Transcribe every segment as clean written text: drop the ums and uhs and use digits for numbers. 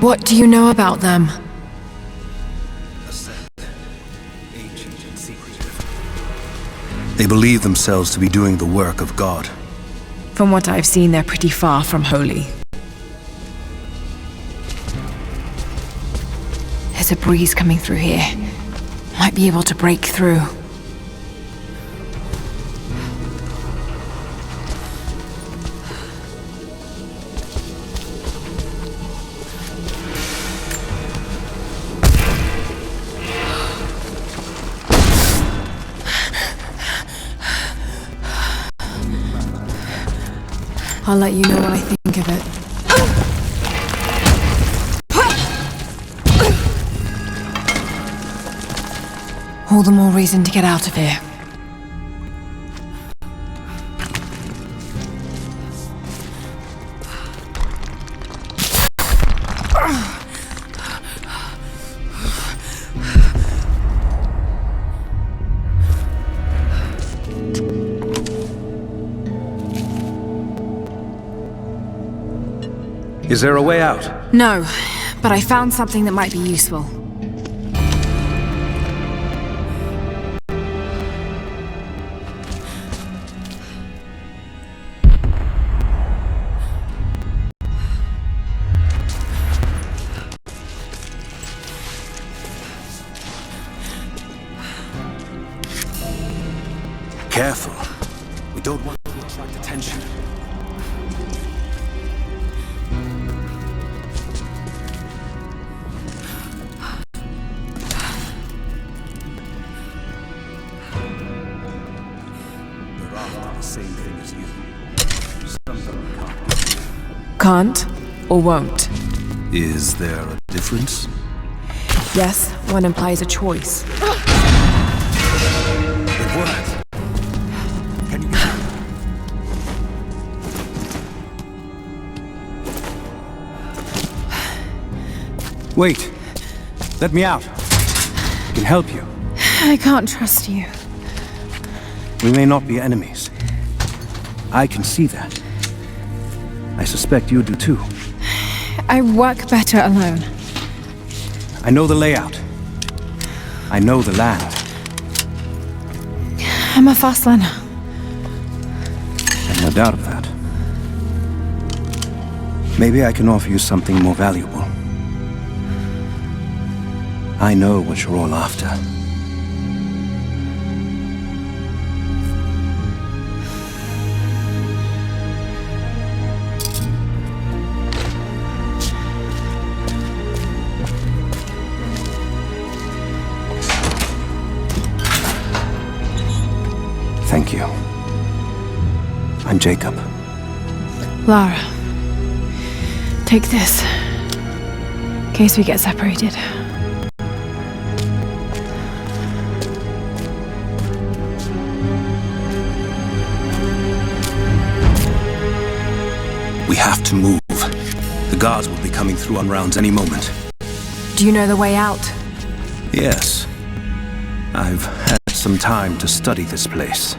What do you know about them? Ancient and secretive. They believe themselves to be doing the work of God. From what I've seen, they're pretty far from holy. There's a breeze coming through here. Might be able to break through. I'll let you know what I think of it. All the more reason to get out of here. Is there a way out? No, but I found something that might be useful. Careful. We don't want to attract attention. They're after the same thing as you. Something we can't. Can't or won't. Is there a difference? Yes, one implies a choice. It worked. Can you... Wait. Let me out. I can help you. I can't trust you. We may not be enemies. I can see that. I suspect you do too. I work better alone. I know the layout. I know the land. I'm a fast learner. I've no doubt of that. Maybe I can offer you something more valuable. I know what you're all after. Thank you. I'm Jacob. Lara, take this. In case we get separated. We have to move. The guards will be coming through on rounds any moment. Do you know the way out? Yes. I've had some time to study this place.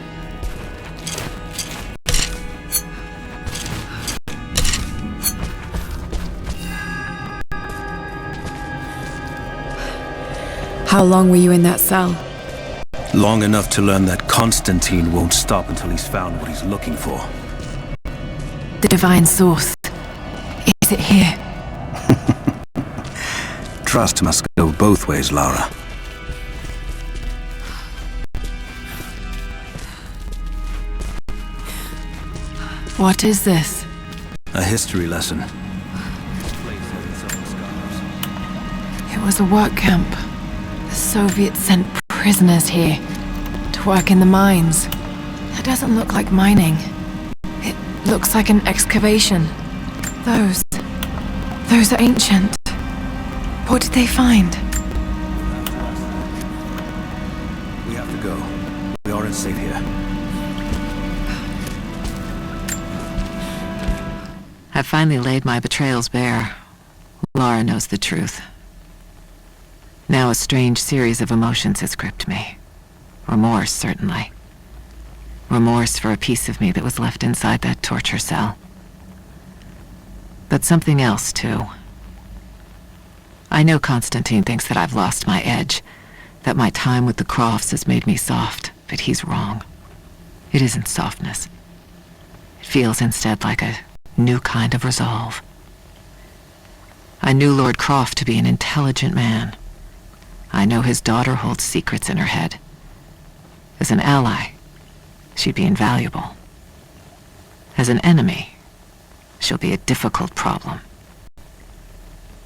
How long were you in that cell? Long enough to learn that Constantine won't stop until he's found what he's looking for. The divine source. Is it here? Trust must go both ways, Lara. What is this? A history lesson. It was a work camp. The Soviets sent prisoners here to work in the mines. That doesn't look like mining. It looks like an excavation. Those are ancient. What did they find? We have to go. We aren't safe here. I've finally laid my betrayals bare. Lara knows the truth. Now a strange series of emotions has gripped me. Remorse, certainly. Remorse for a piece of me that was left inside that torture cell. But something else, too. I know Constantine thinks that I've lost my edge, that my time with the Crofts has made me soft, but he's wrong. It isn't softness. It feels instead like a new kind of resolve. I knew Lord Croft to be an intelligent man. I know his daughter holds secrets in her head. As an ally, she'd be invaluable. As an enemy, she'll be a difficult problem.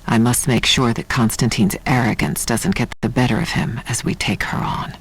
I must make sure that Constantine's arrogance doesn't get the better of him as we take her on.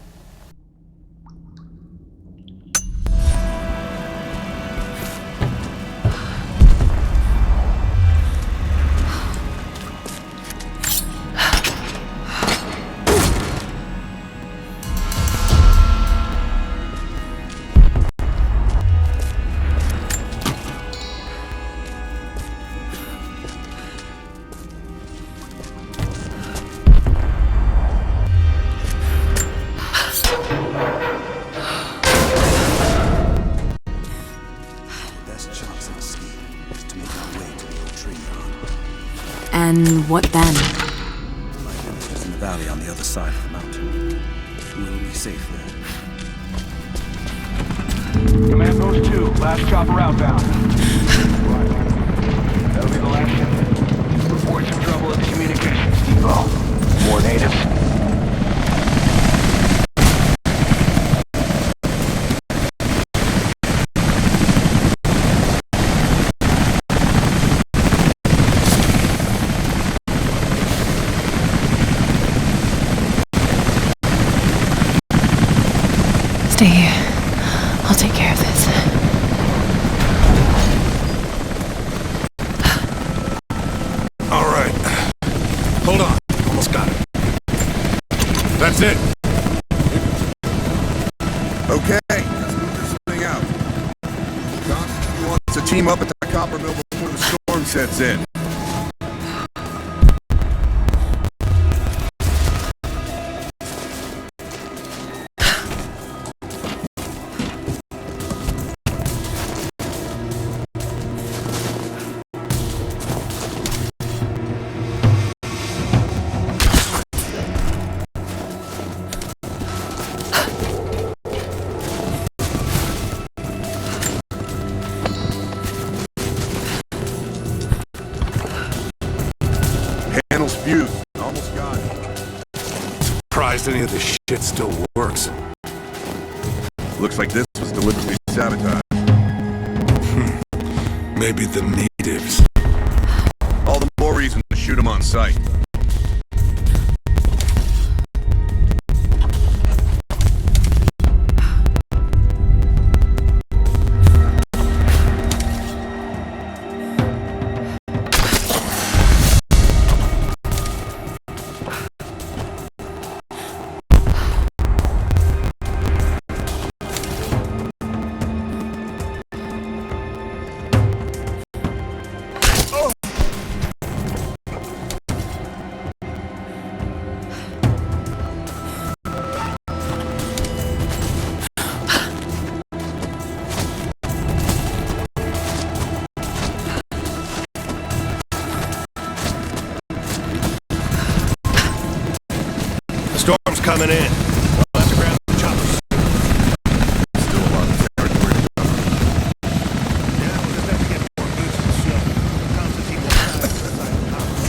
And what then? My village is in the valley on the other side of the mountain. We'll be safe there. Command Post 2, last chopper outbound. That'll be the last shipment. Report some trouble at the communications depot. More natives. Stay here. I'll take care of this. All right. Hold on. Almost got it. That's it. Okay. Let's move this thing out. Constantine wants to team up at the copper mill before the storm sets in. Panel's fused. Almost got it. Surprised any of this shit still works. Looks like this was deliberately sabotaged. Maybe the natives. All the more reason to shoot them on sight. Storm's coming in. We'll have to grab the choppers. Still a lot of territory to cover. Yeah, we'll just have to get more boots in the snow. Constantine will pass inside the house.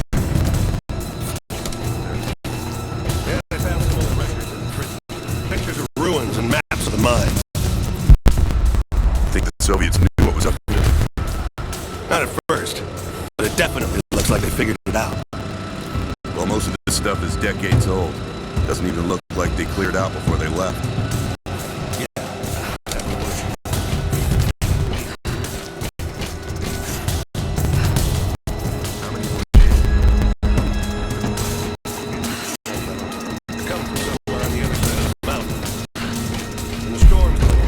Yeah, they found some old records in the prison. Pictures of ruins and maps of the mines. I think the Soviets knew what was up here. Not at first, but it definitely looks like they figured it out. Well, most of this stuff is decades old. Doesn't even look like they cleared out before they left. Yeah, that would work. Come from somewhere on the other side of the mountain. And the storm's going.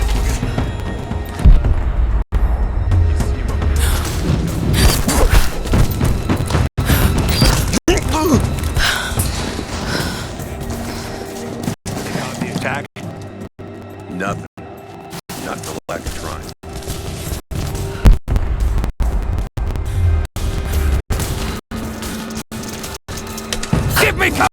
Attack. Give me cover!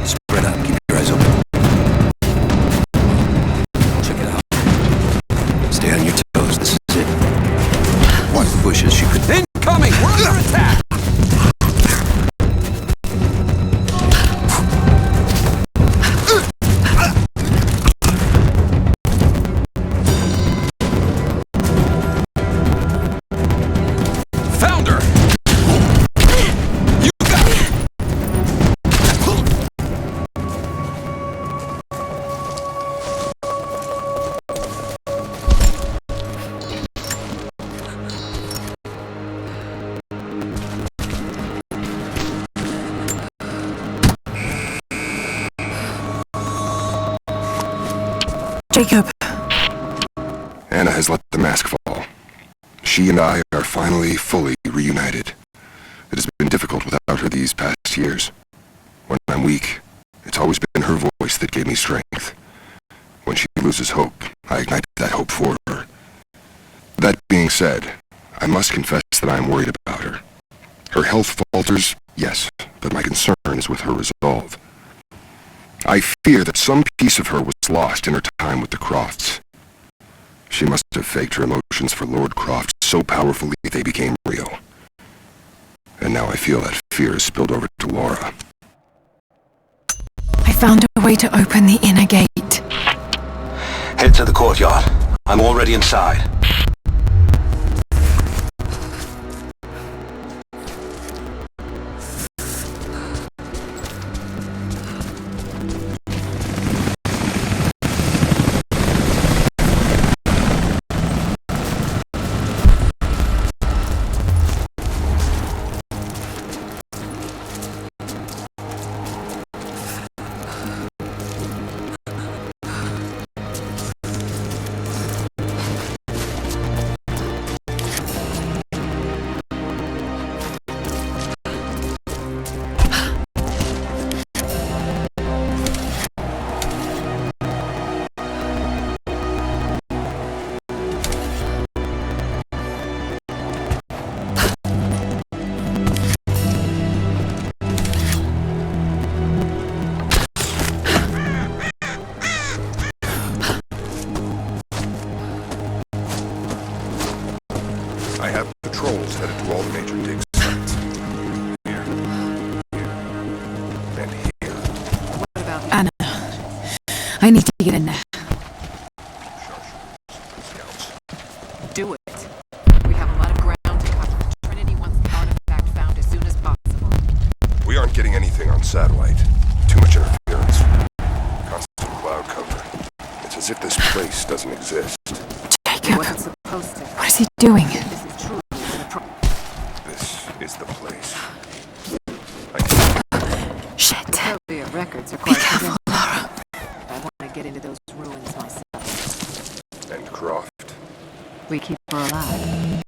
Spread out, keep your eyes open. Check it out. Stay on your toes, this is it. Watch the bushes, she could... Incoming! We're under attack! Found her! You got it! Jacob. Anna has let the mask fall. She and I are finally fully reunited. It has been difficult without her these past years. When I'm weak, it's always been her voice that gave me strength. When she loses hope, I ignite that hope for her. That being said, I must confess that I am worried about her. Her health falters, yes, but my concern is with her resolve. I fear that some piece of her was lost in her time with the Crofts. She must have faked her emotions for Lord Croft so powerfully they became real. And now I feel that fear has spilled over to Laura. I found a way to open the inner gate. Head to the courtyard. I'm already inside. I have patrols headed to all the major dig sites. Here. And here. What about Anna. I need to get in there. Scouts. do it? We have a lot of ground to cover. Trinity wants the artifact found as soon as possible. We aren't getting anything on satellite. Too much interference. Constant cloud cover. It's as if this place doesn't exist. It Jacob, wasn't supposed to. what is he doing? This is truly the This is the place. Shit. Soviet records are Be quite careful, Laura. I want to get into those ruins myself. And Croft. We keep her alive.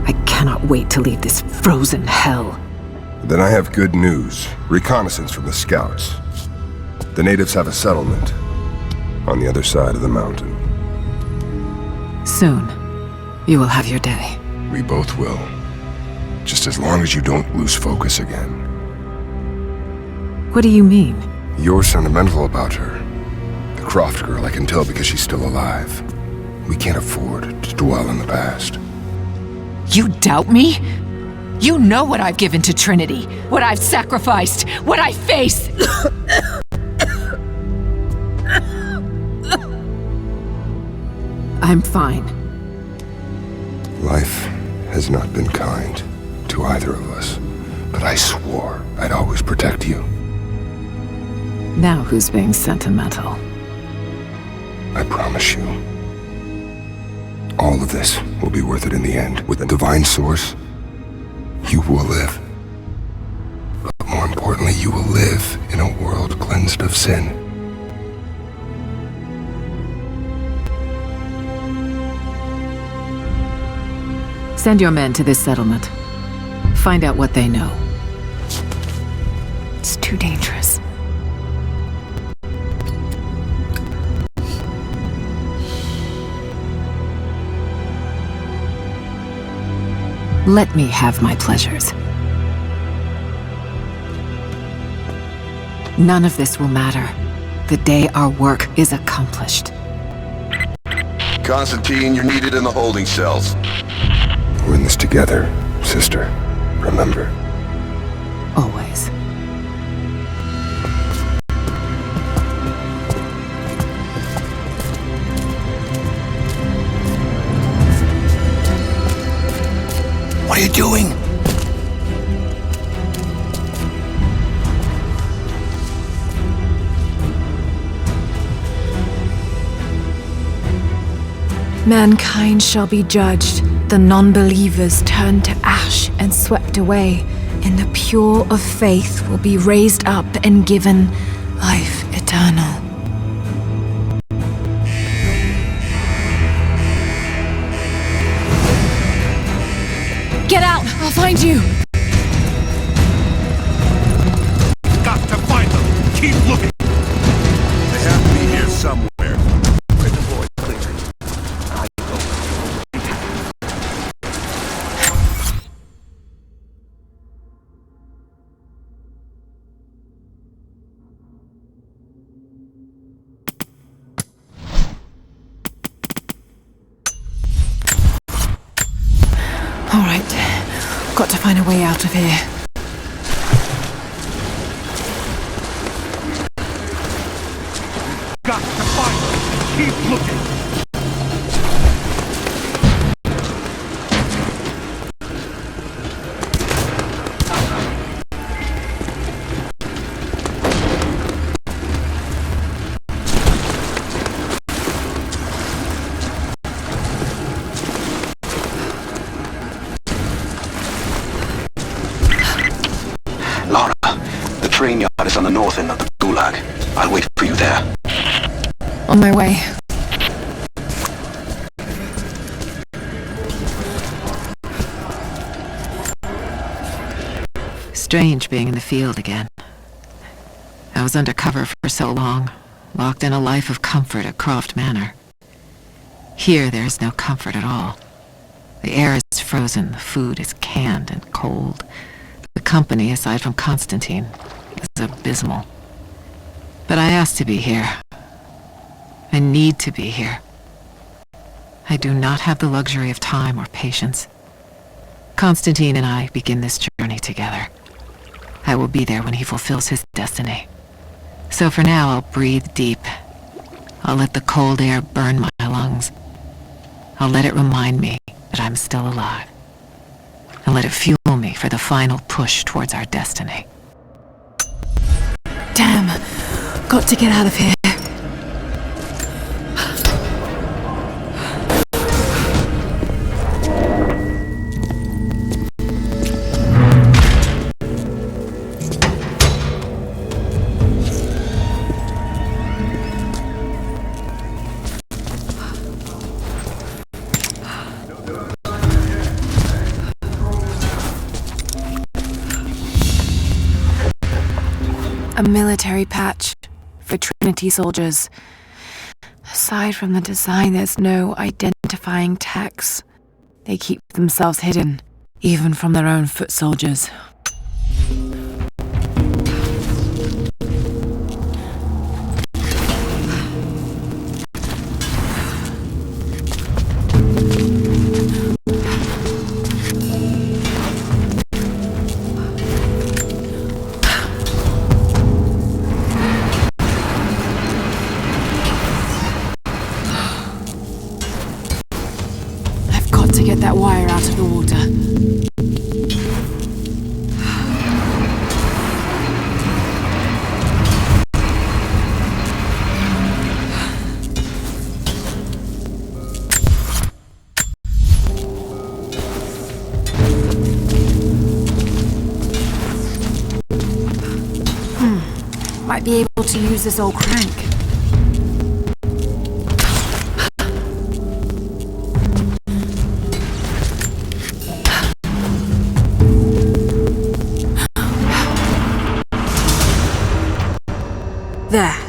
I cannot wait to leave this frozen hell. Then I have good news. Reconnaissance from the scouts. The natives have a settlement on the other side of the mountain. Soon, you will have your day. We both will. Just as long as you don't lose focus again. What do you mean? You're sentimental about her. The Croft girl, I can tell because she's still alive. We can't afford to dwell in the past. You doubt me? You know what I've given to Trinity, what I've sacrificed, what I face. I'm fine. Life has not been kind to either of us, but I swore I'd always protect you. Now who's being sentimental? I promise you. All of this will be worth it in the end. With the divine source, you will live. But more importantly, you will live in a world cleansed of sin. Send your men to this settlement. Find out what they know. It's too dangerous. Let me have my pleasures. None of this will matter the day our work is accomplished. Constantine, you're needed in the holding cells. We're in this together, sister. Remember. Always. What are you doing? Mankind shall be judged, the non-believers turned to ash and swept away, and the pure of faith will be raised up and given life eternal. Get out! I'll find you! Got to find them! Keep looking! They have to be here somewhere. Break the void, please. All right. Got to find a way out of here. Got to find them! Keep looking! Lara, the train yard is on the north end of the Gulag. I'll wait for you there. On my way. Strange being in the field again. I was undercover for so long, locked in a life of comfort at Croft Manor. Here there is no comfort at all. The air is frozen, the food is canned and cold. The company, aside from Constantine, is abysmal. But I asked to be here. I need to be here. I do not have the luxury of time or patience. Constantine and I begin this journey together. I will be there when he fulfills his destiny. So for now, I'll breathe deep. I'll let the cold air burn my lungs. I'll let it remind me that I'm still alive. And let it fuel me for the final push towards our destiny. Damn. Got to get out of here. A military patch for Trinity soldiers. Aside from the design, there's no identifying tags. They keep themselves hidden, even from their own foot soldiers. To get that wire out of the water. might be able to use this old crank. There.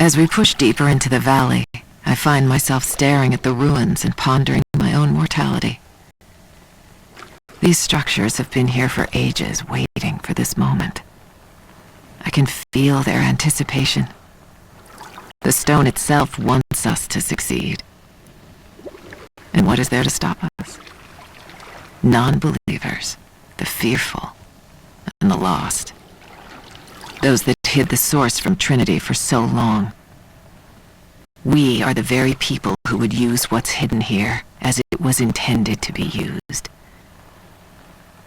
As we push deeper into the valley, I find myself staring at the ruins and pondering my own mortality. These structures have been here for ages, waiting for this moment. I can feel their anticipation. The stone itself wants us to succeed. And what is there to stop us? Non-believers, the fearful, and the lost. Those that hid the source from Trinity for so long. We are the very people who would use what's hidden here as it was intended to be used.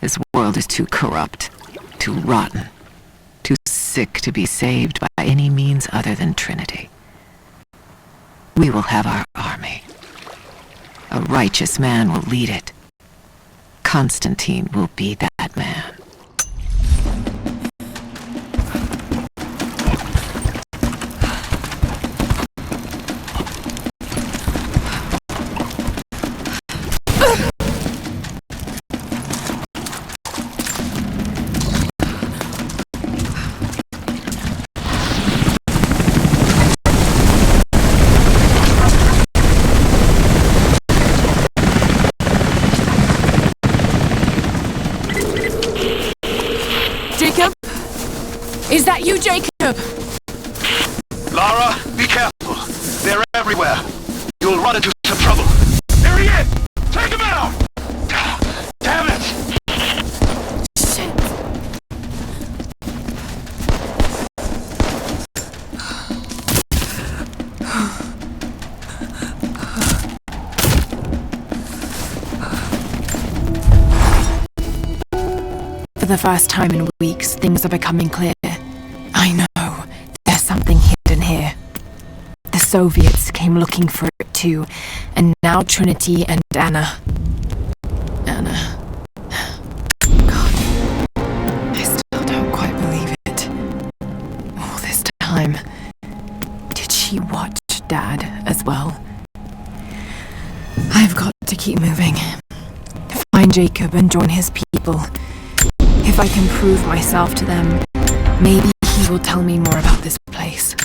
This world is too corrupt, too rotten, too sick to be saved by any means other than Trinity. We will have our army. A righteous man will lead it. Constantine will be that man. Is that you, Jacob? Lara, be careful. They're everywhere. You'll run into some trouble. There he is! Take him out! Damn it! Shit. For the first time in weeks, things are becoming clear. I know, there's something hidden here. The Soviets came looking for it too, and now Trinity and Anna. Anna. God, I still don't quite believe it. All this time, did she watch Dad as well? I've got to keep moving. Find Jacob and join his people. If I can prove myself to them, maybe he will tell me more about this place.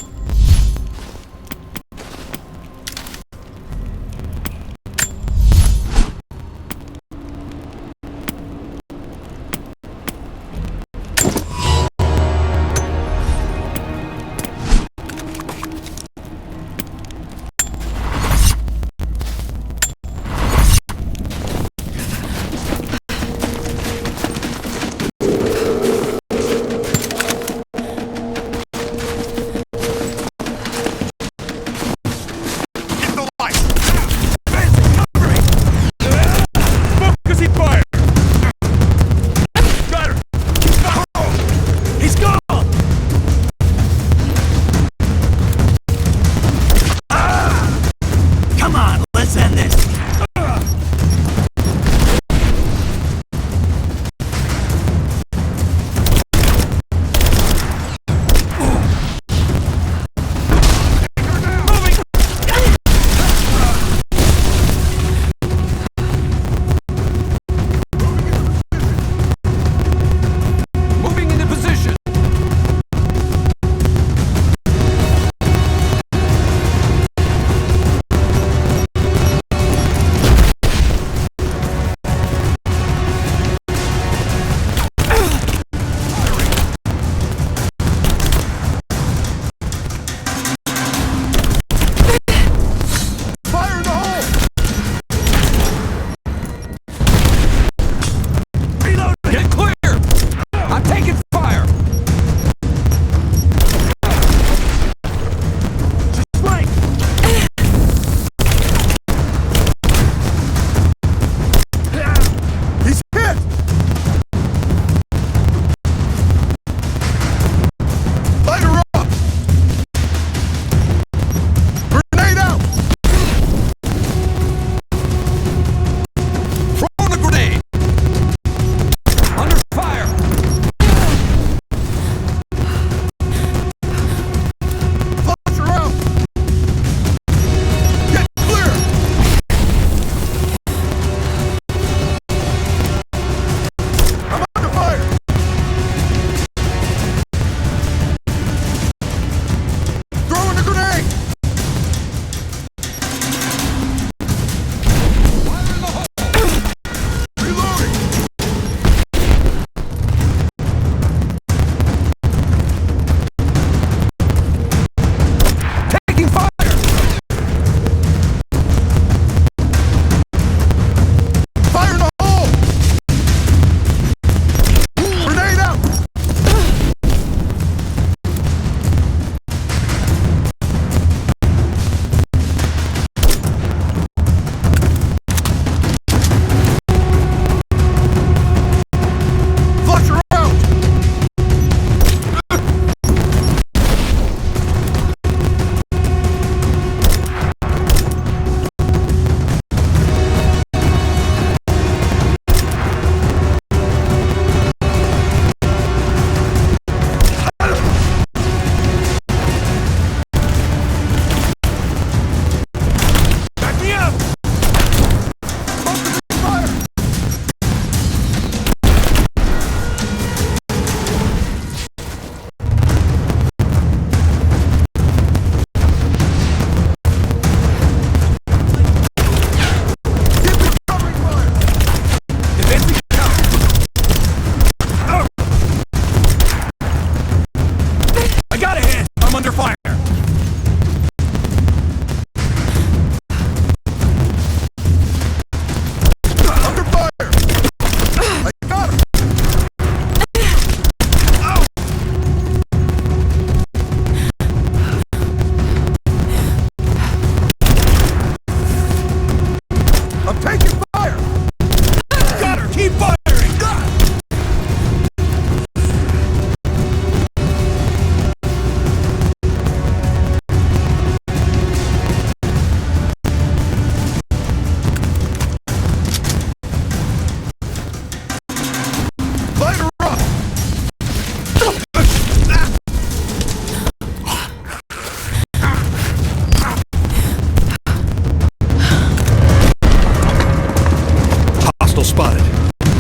spotted.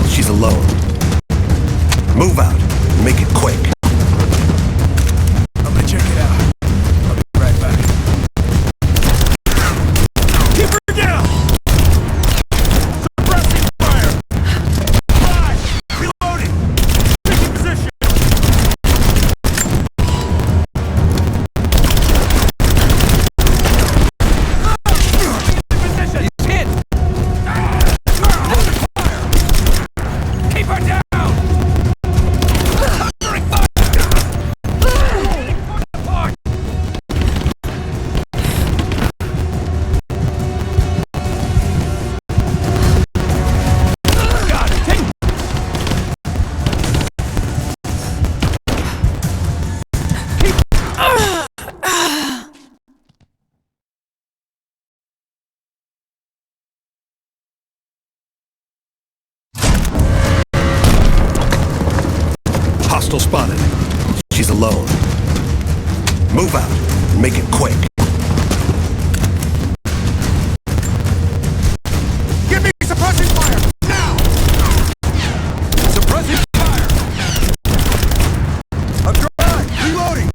She's alone. Move out. Make it quick. I'm gonna check it out. I'll be right back. Keep her down! Suppressing fire! Fire! Reloading! Taking position! He's hit! Under fire! Keep her down! Covering fire! Got it! Take Hostile spotted. She's alone. Move out. Make it quick. Give me suppressing fire! Now! Suppressing fire! I'm dry! Reloading!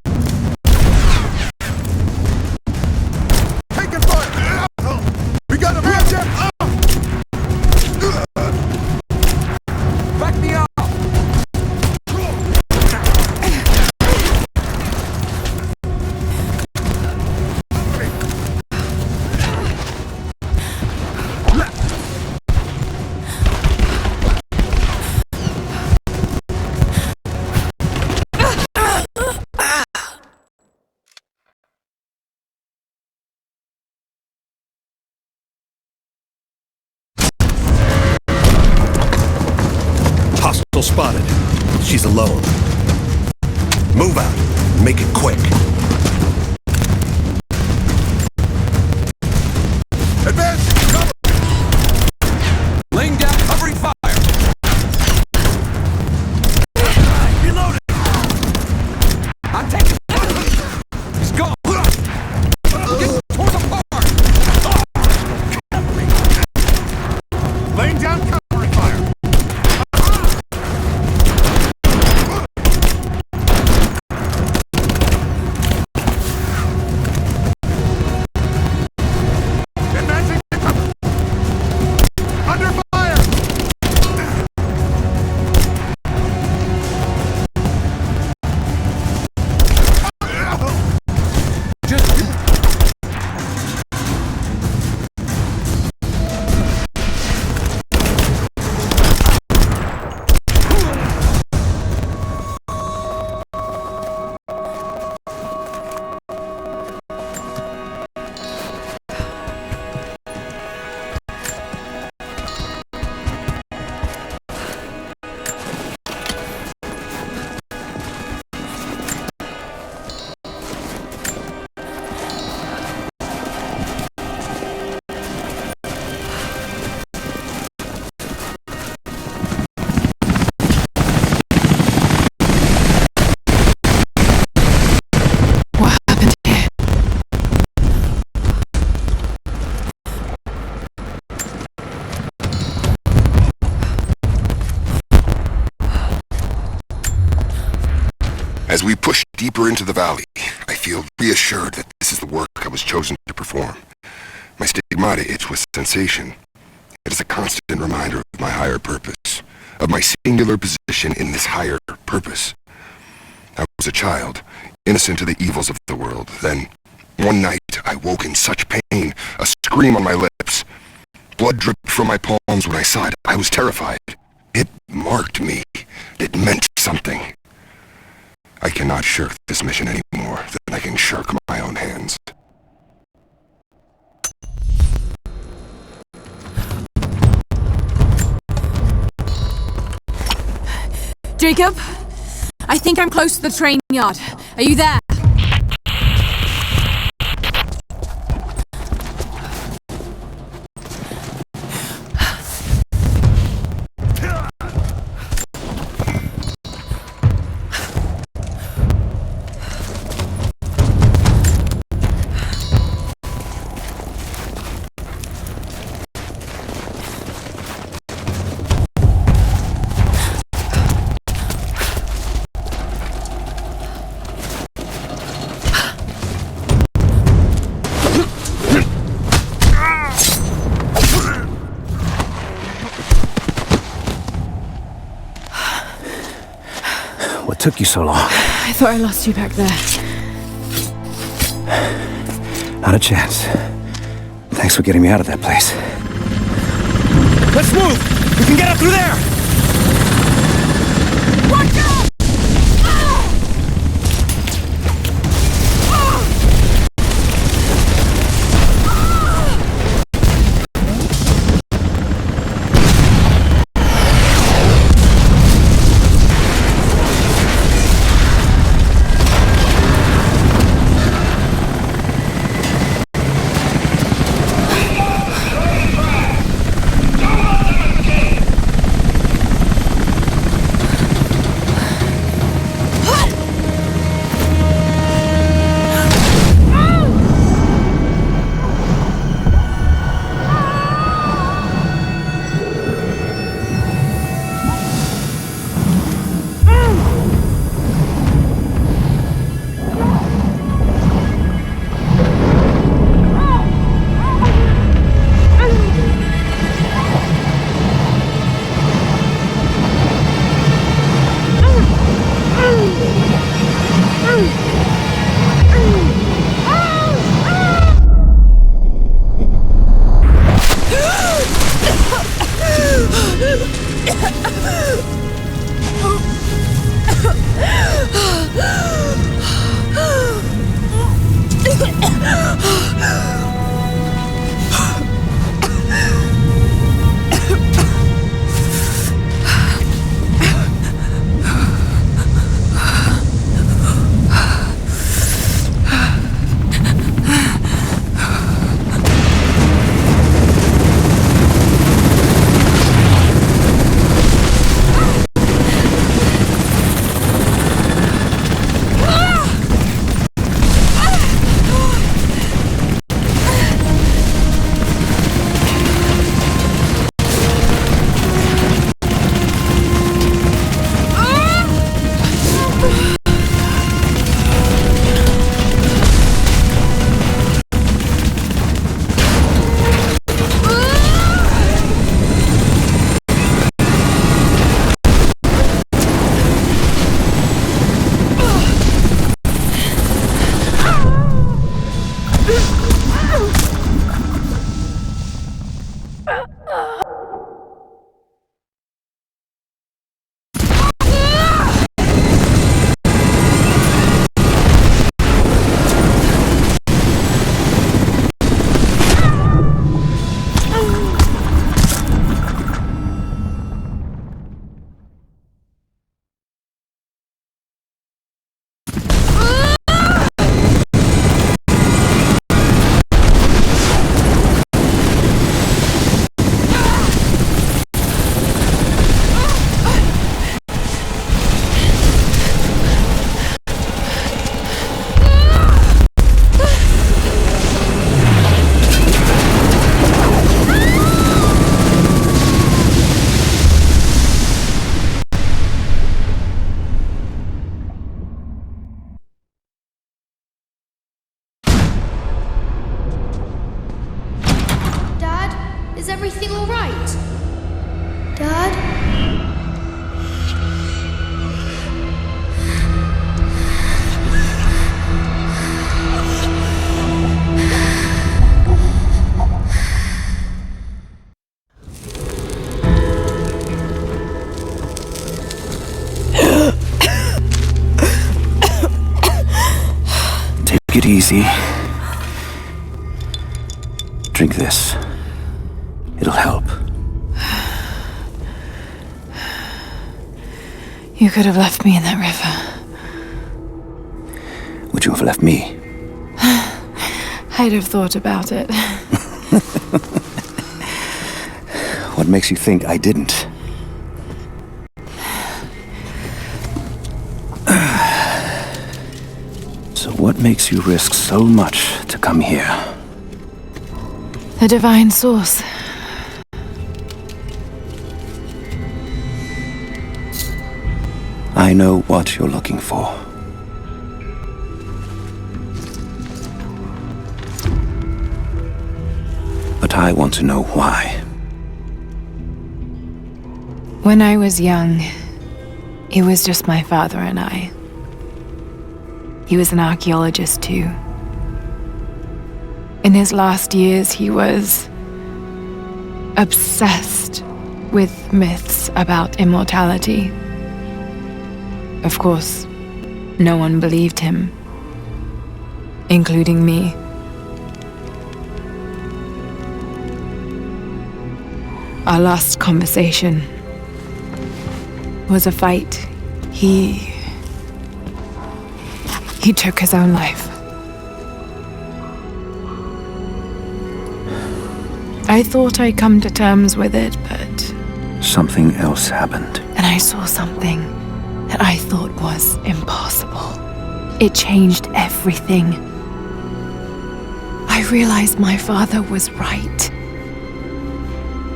Taking fire! We got a object! Back me up! Hostile spotted. She's alone. Move out. Make it quick. Advance! Cover! Laying down covering fire! Reloading! I'm taking fire! He's gone! We're getting torn apart! Laying down covering fire! Advancing to cover! Under fire! Just What happened here? As we push deeper into the valley, I feel reassured that this is the work I was chosen to perform. My stigmata itch with sensation. It is a constant reminder of my higher purpose, of my singular position in this higher purpose. I was a child, innocent to the evils of the world. Then, one night, I woke in such pain, a scream on my lips. Blood dripped from my palms when I saw it. I was terrified. It marked me. It meant something. I cannot shirk this mission any more than I can shirk my own hands. Jacob, I think I'm close to the train yard. Are you there? took you so long? I thought I lost you back there. Not a chance. Thanks for getting me out of that place. Let's move! We can get up through there! Watch out! Is everything all right? Dad? Take it easy. Drink this. It'll help. You could have left me in that river. Would you have left me? I'd have thought about it. What makes you think I didn't? So what makes you risk so much to come here? The divine source. I know what you're looking for. But I want to know why. When I was young, It was just my father and I. He was an archaeologist too. In his last years, he was obsessed with myths about immortality. Of course, no one believed him, including me. Our last conversation was a fight. He took his own life. I thought I'd come to terms with it, but... Something else happened. And I saw something that I thought was impossible. It changed everything. I realized my father was right.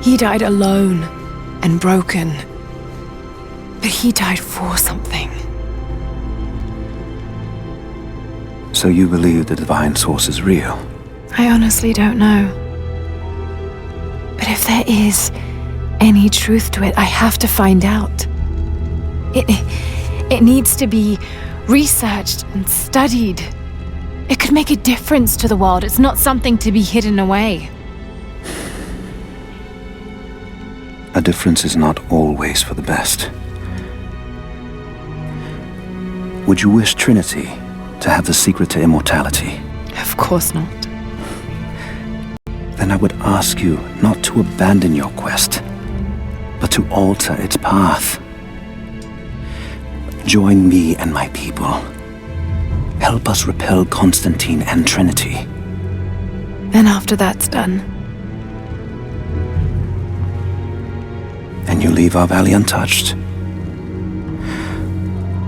He died alone and broken. But he died for something. So you believe the divine source is real? I honestly don't know. But if there is any truth to it, I have to find out. It needs to be researched and studied. It could make a difference to the world. It's not something to be hidden away. A difference is not always for the best. Would you wish Trinity to have the secret to immortality? Of course not. Then I would ask you not to abandon your quest, but to alter its path. Join me and my people. Help us repel Constantine and Trinity. Then after that's done, and you leave our valley untouched,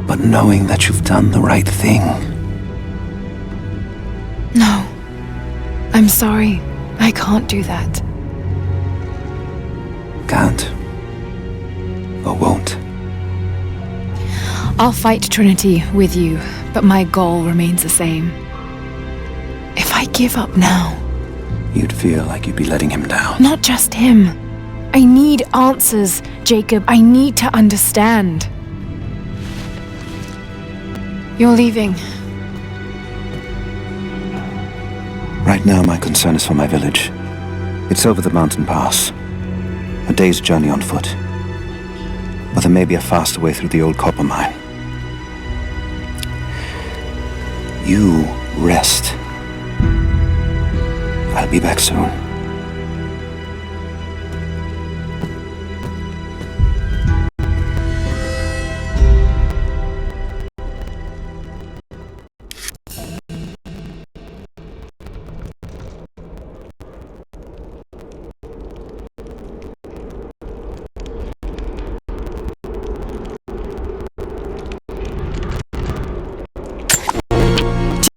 but knowing that you've done the right thing. No. I'm sorry. I can't do that. Can't. Or won't. I'll fight Trinity with you, but my goal remains the same. If I give up now... You'd feel like you'd be letting him down. Not just him. I need answers, Jacob. I need to understand. You're leaving. Right now, my concern is for my village. It's over the mountain pass. A day's journey on foot. But there may be a faster way through the old copper mine. You rest. I'll be back soon.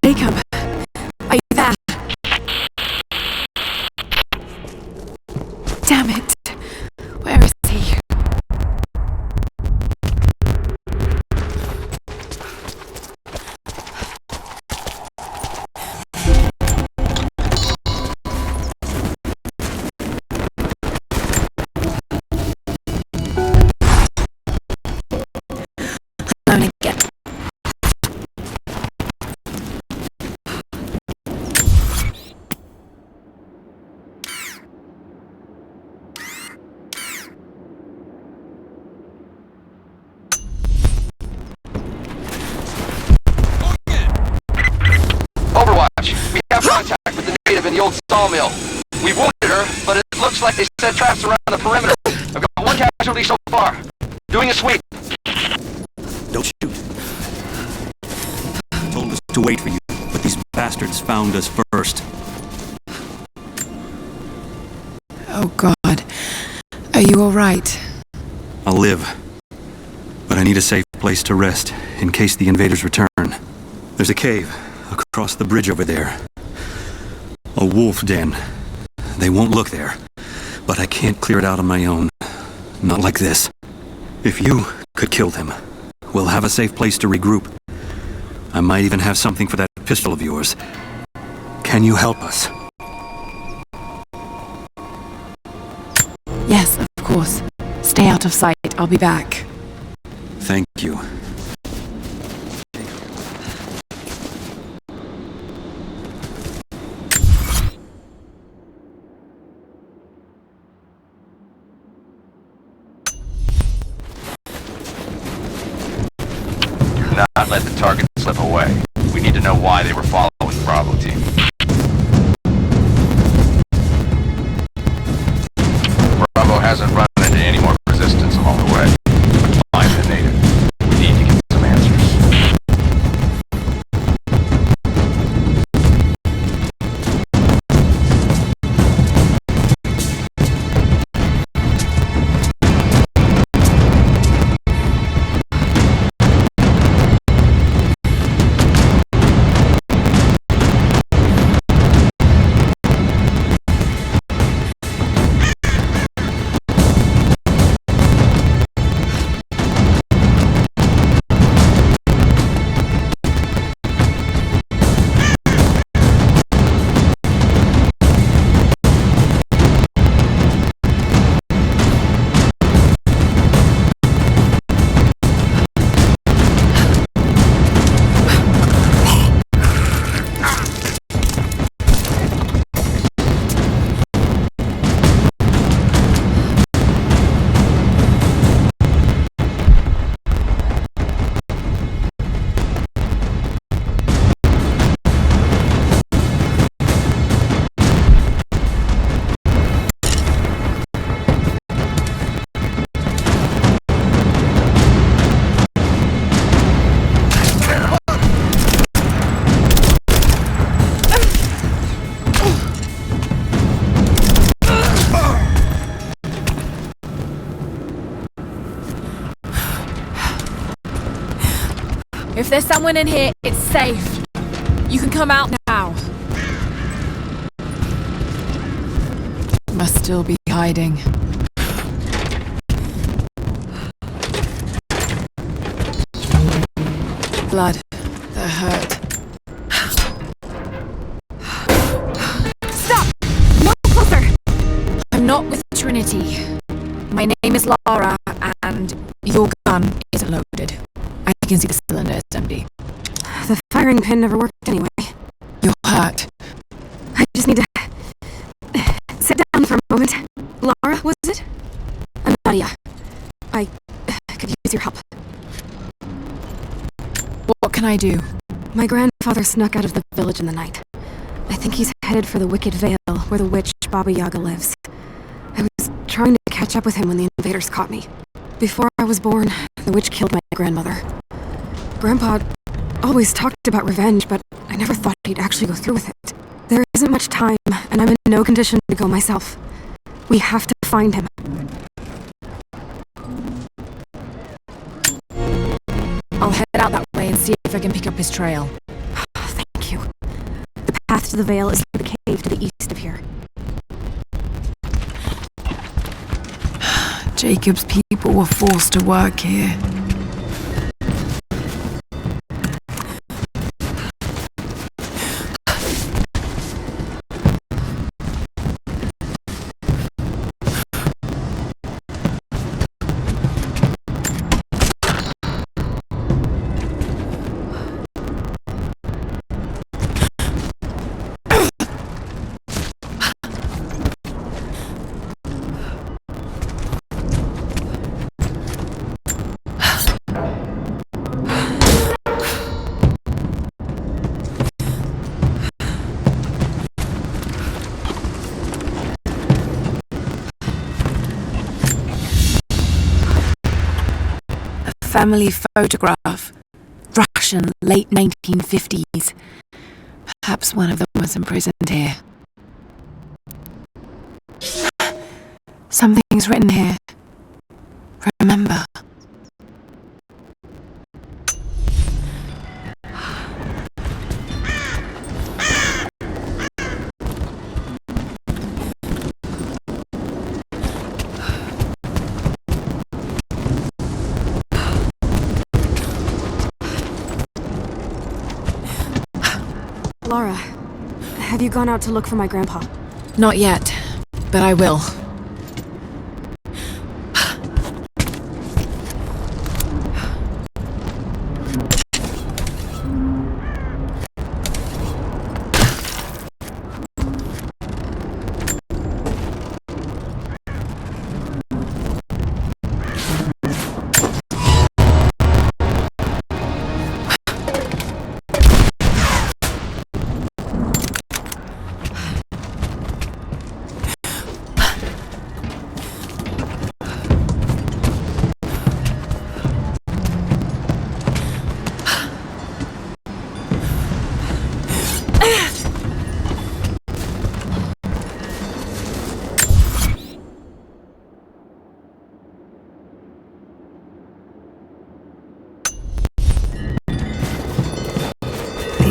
Jacob, are you there? Damn it. Where is he? Alone again. We have contact with the native in the old sawmill. We wounded her, but it looks like they set traps around the perimeter. I've got one casualty so far. Doing a sweep. Don't shoot. Told us to wait for you, but these bastards found us first. Oh God. Are you alright? I'll live, but I need a safe place to rest in case the invaders return. There's a cave across the bridge over there. A wolf den. They won't look there, but I can't clear it out on my own. Not like this. If you could kill them, we'll have a safe place to regroup. I might even have something for that pistol of yours. Can you help us? Yes, of course. Stay out of sight. I'll be back. Thank you. you. Do not let the target slip away. We need to know why they were following the Bravo team. Bravo hasn't run into any more resistance along the way. But find the native. We need to get some answers. If there's someone in here, it's safe. You can come out now. Must still be hiding. Blood. They're hurt. Stop! No closer! I'm not with Trinity. My name is Lara, and your gun isn't loaded. I can see the cylinder is empty. The firing pin never worked anyway. You're hurt. I just need to sit down for a moment. Lara, was it? I'm Nadia. I could use your help. What can I do? My grandfather snuck out of the village in the night. I think he's headed for the Wicked Vale, where the witch Baba Yaga lives. I was trying to catch up with him when the invaders caught me. Before I was born, the witch killed my grandmother. Grandpa always talked about revenge, but I never thought he'd actually go through with it. There isn't much time, and I'm in no condition to go myself. We have to find him. I'll head out that way and see if I can pick up his trail. Thank you. The path to the Vale is through the cave to the east of here. Jacob's people were forced to work here. Family photograph. Russian, late 1950s. Perhaps one of them was imprisoned here. Something's written here. Remember. Lara, have you gone out to look for my grandpa? Not yet, but I will.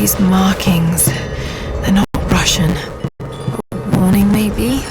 These markings, they're not Russian. A warning, maybe?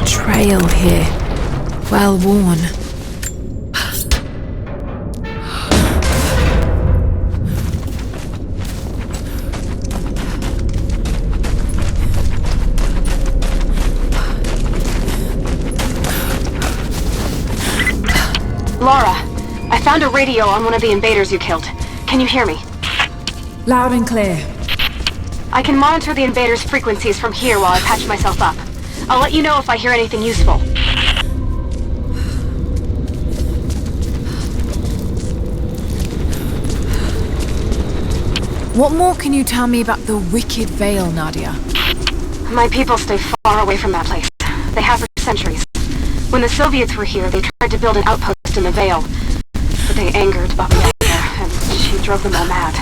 Trail here, well worn. Lara, I found a radio on one of the invaders you killed. Can you hear me? Loud and clear. I can monitor the invaders' frequencies from here while I patch myself up. I'll let you know if I hear anything useful. What more can you tell me about the Wicked Vale, Nadia? My people stay far away from that place. They have for centuries. When the Soviets were here, they tried to build an outpost in the Vale. But they angered Baba Yaga, and she drove them all mad.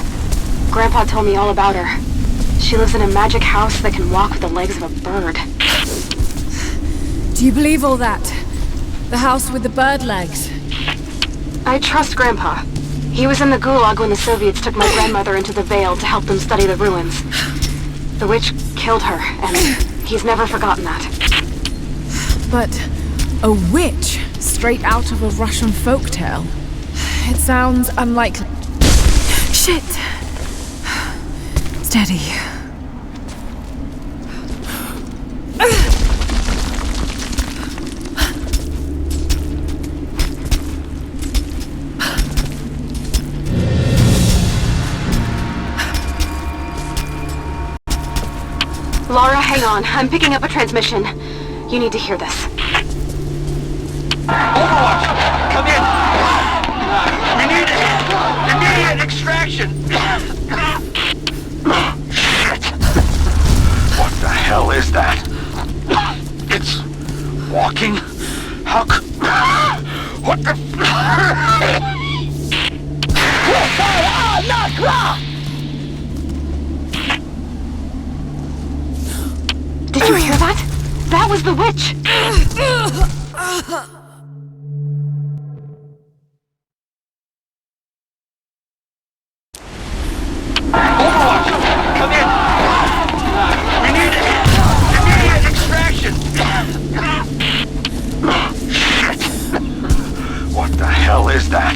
Grandpa told me all about her. She lives in a magic house that can walk with the legs of a bird. Do you believe all that? The house with the bird legs? I trust Grandpa. He was in the Gulag when the Soviets took my grandmother into the Vale to help them study the ruins. The witch killed her, and he's never forgotten that. But a witch straight out of a Russian folktale? It sounds unlikely. Shit! Steady. Lara, hang on. I'm picking up a transmission. You need to hear this. Overwatch! Come in! We need immediate extraction! Shit! What the hell is that? It's walking? How what the Did you hear that? That was the witch! hell is that?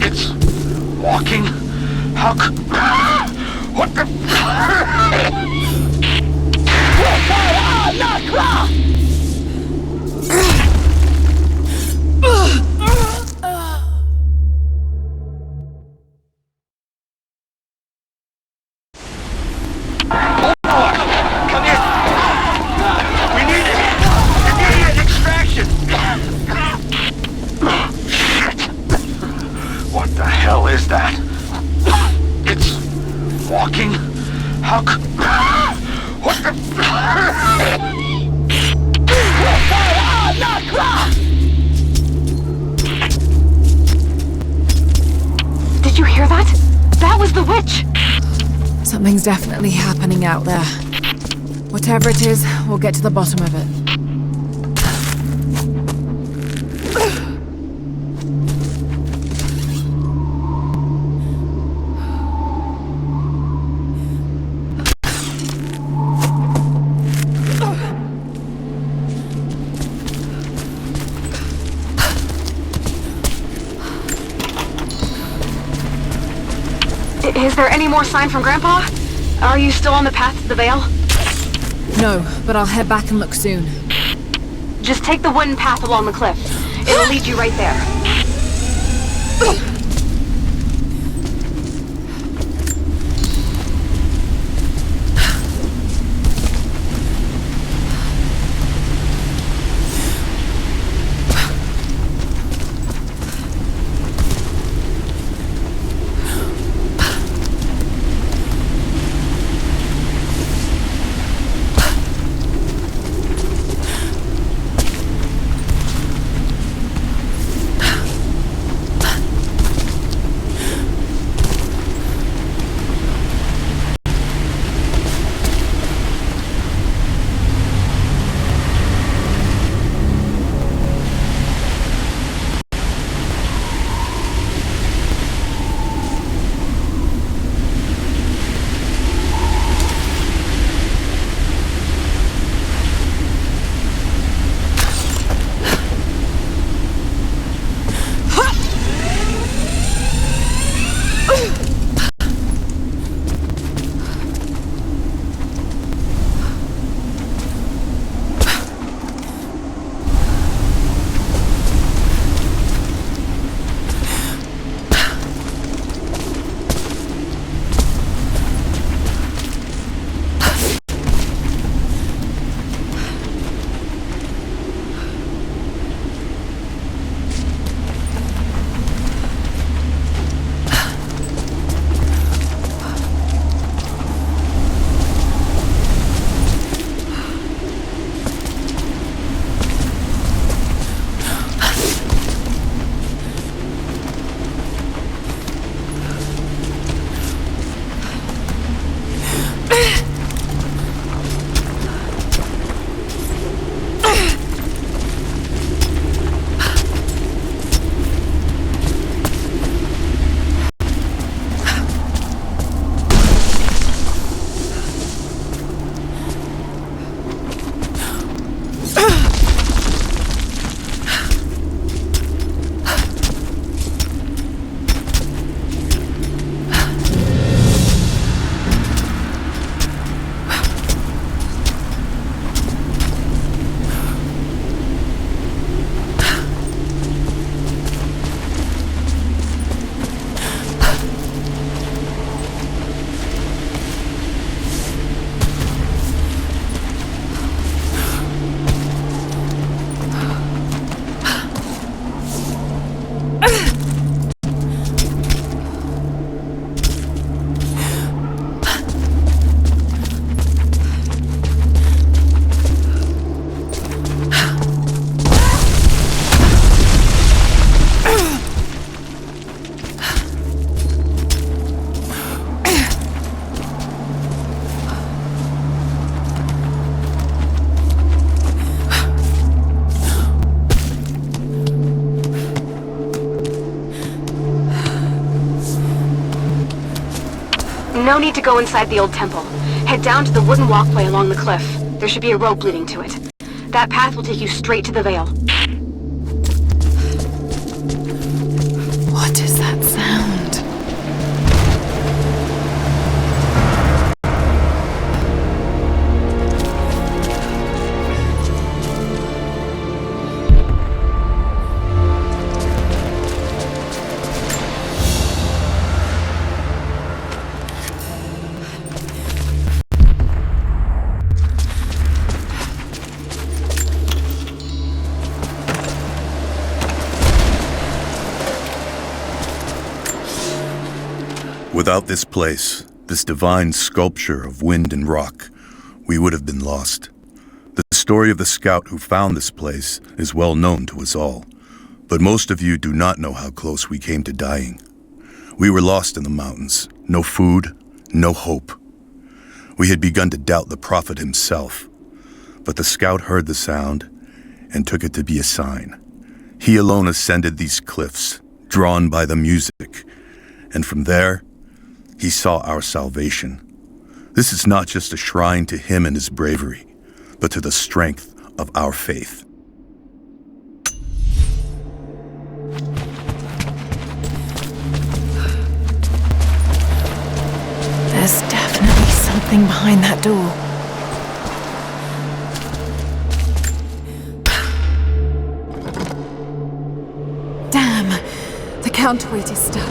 It's walking? How what the... Did you hear that? That was the witch! Something's definitely happening out there. Whatever it is, we'll get to the bottom of it. Is there any more sign from Grandpa? Are you still on the path to the Vale? No, but I'll head back and look soon. Just take the wooden path along the cliff. It'll lead you right there. No need to go inside the old temple. Head down to the wooden walkway along the cliff. There should be a rope leading to it. That path will take you straight to the Vale. Without this place, this divine sculpture of wind and rock, we would have been lost. The story of the scout who found this place is well known to us all, but most of you do not know how close we came to dying. We were lost in the mountains, no food, no hope. We had begun to doubt the prophet himself, but the scout heard the sound and took it to be a sign. He alone ascended these cliffs, drawn by the music, and from there, he saw our salvation. This is not just a shrine to him and his bravery, but to the strength of our faith. There's definitely something behind that door. Damn! The counterweight is stuck.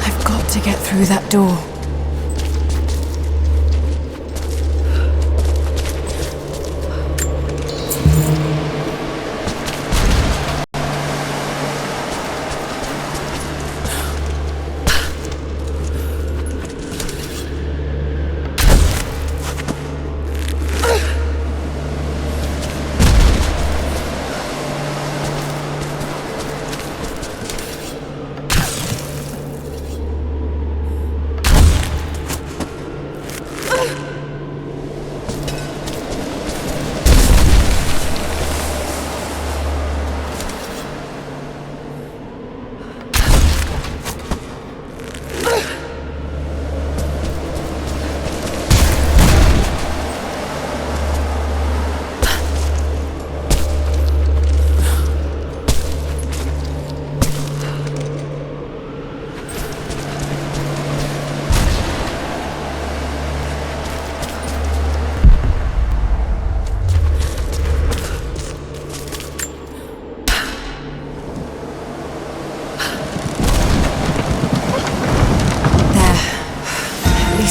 I've got to get through that door.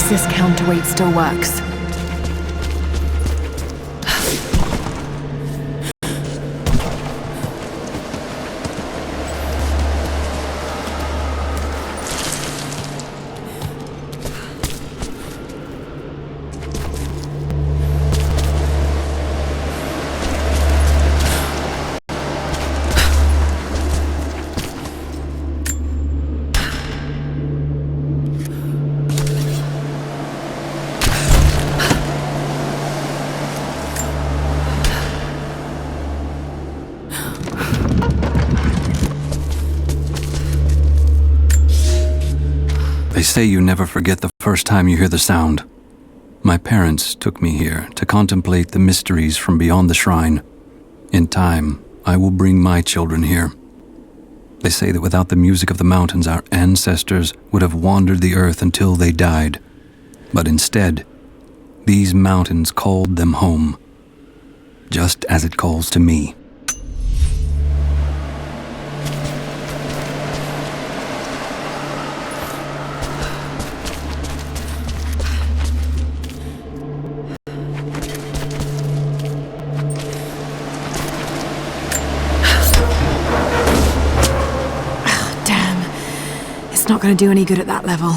This counterweight still works. They say you never forget the first time you hear the sound. My parents took me here to contemplate the mysteries from beyond the shrine. In time, I will bring my children here. They say that without the music of the mountains, our ancestors would have wandered the earth until they died. But instead, these mountains called them home, just as it calls to me. Not going to do any good at that level.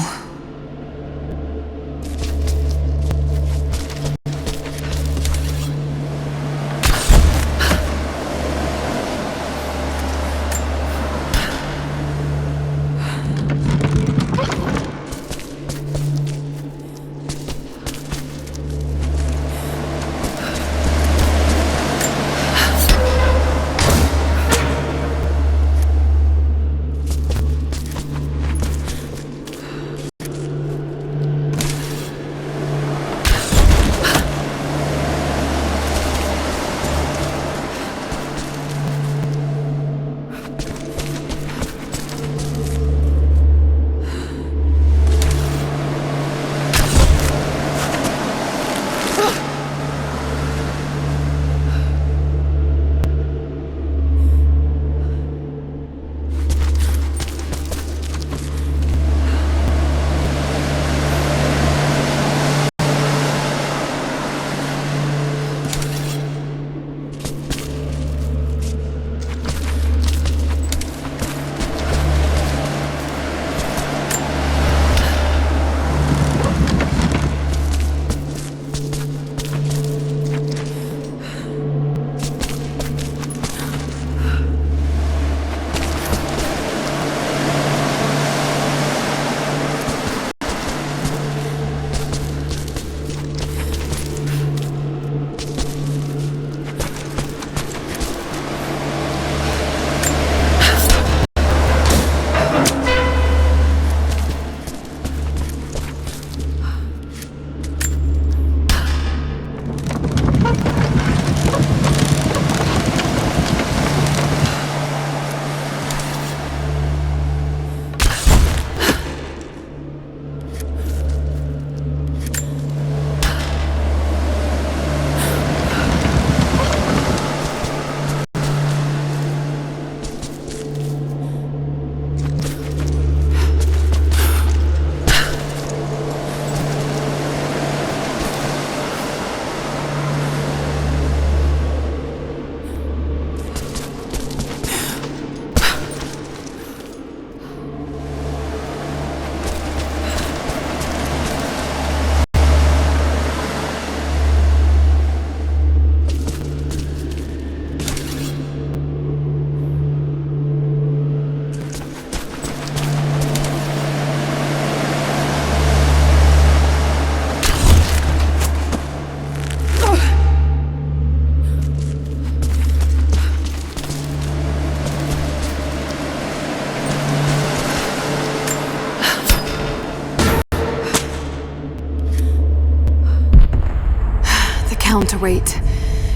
helm to wait.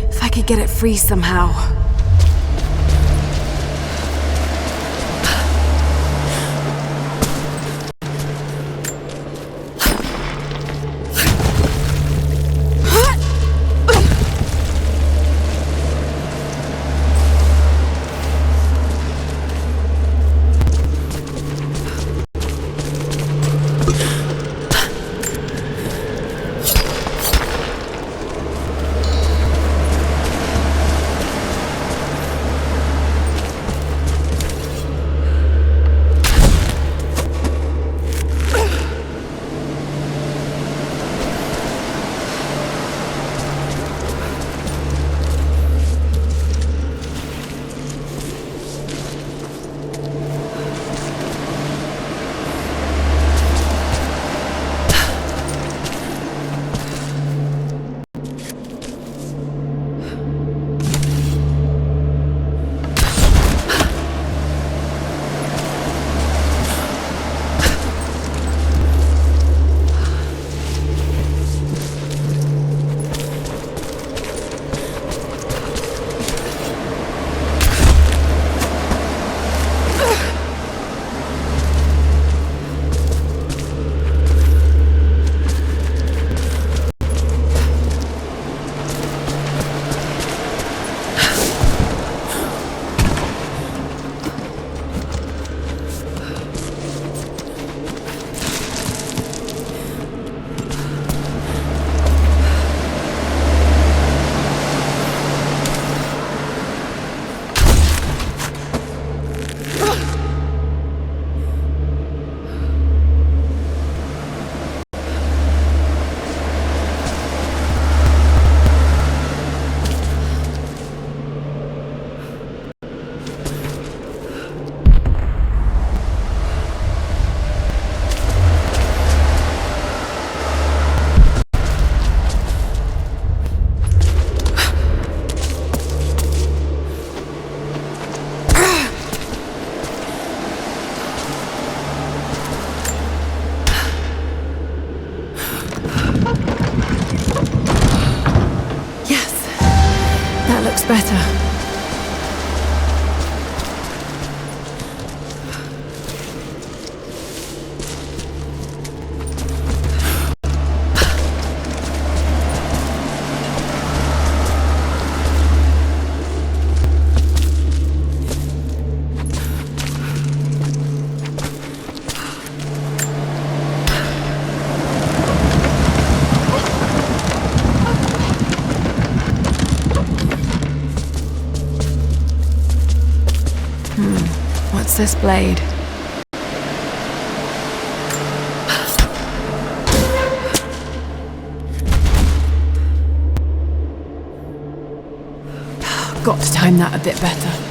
If I could get it free somehow. Better. What's this blade? Got to time that a bit better.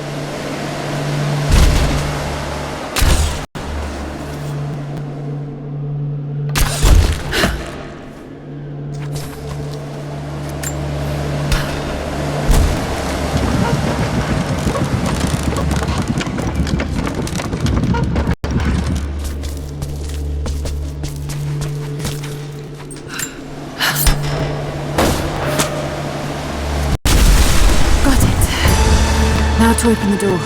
Now to open the door.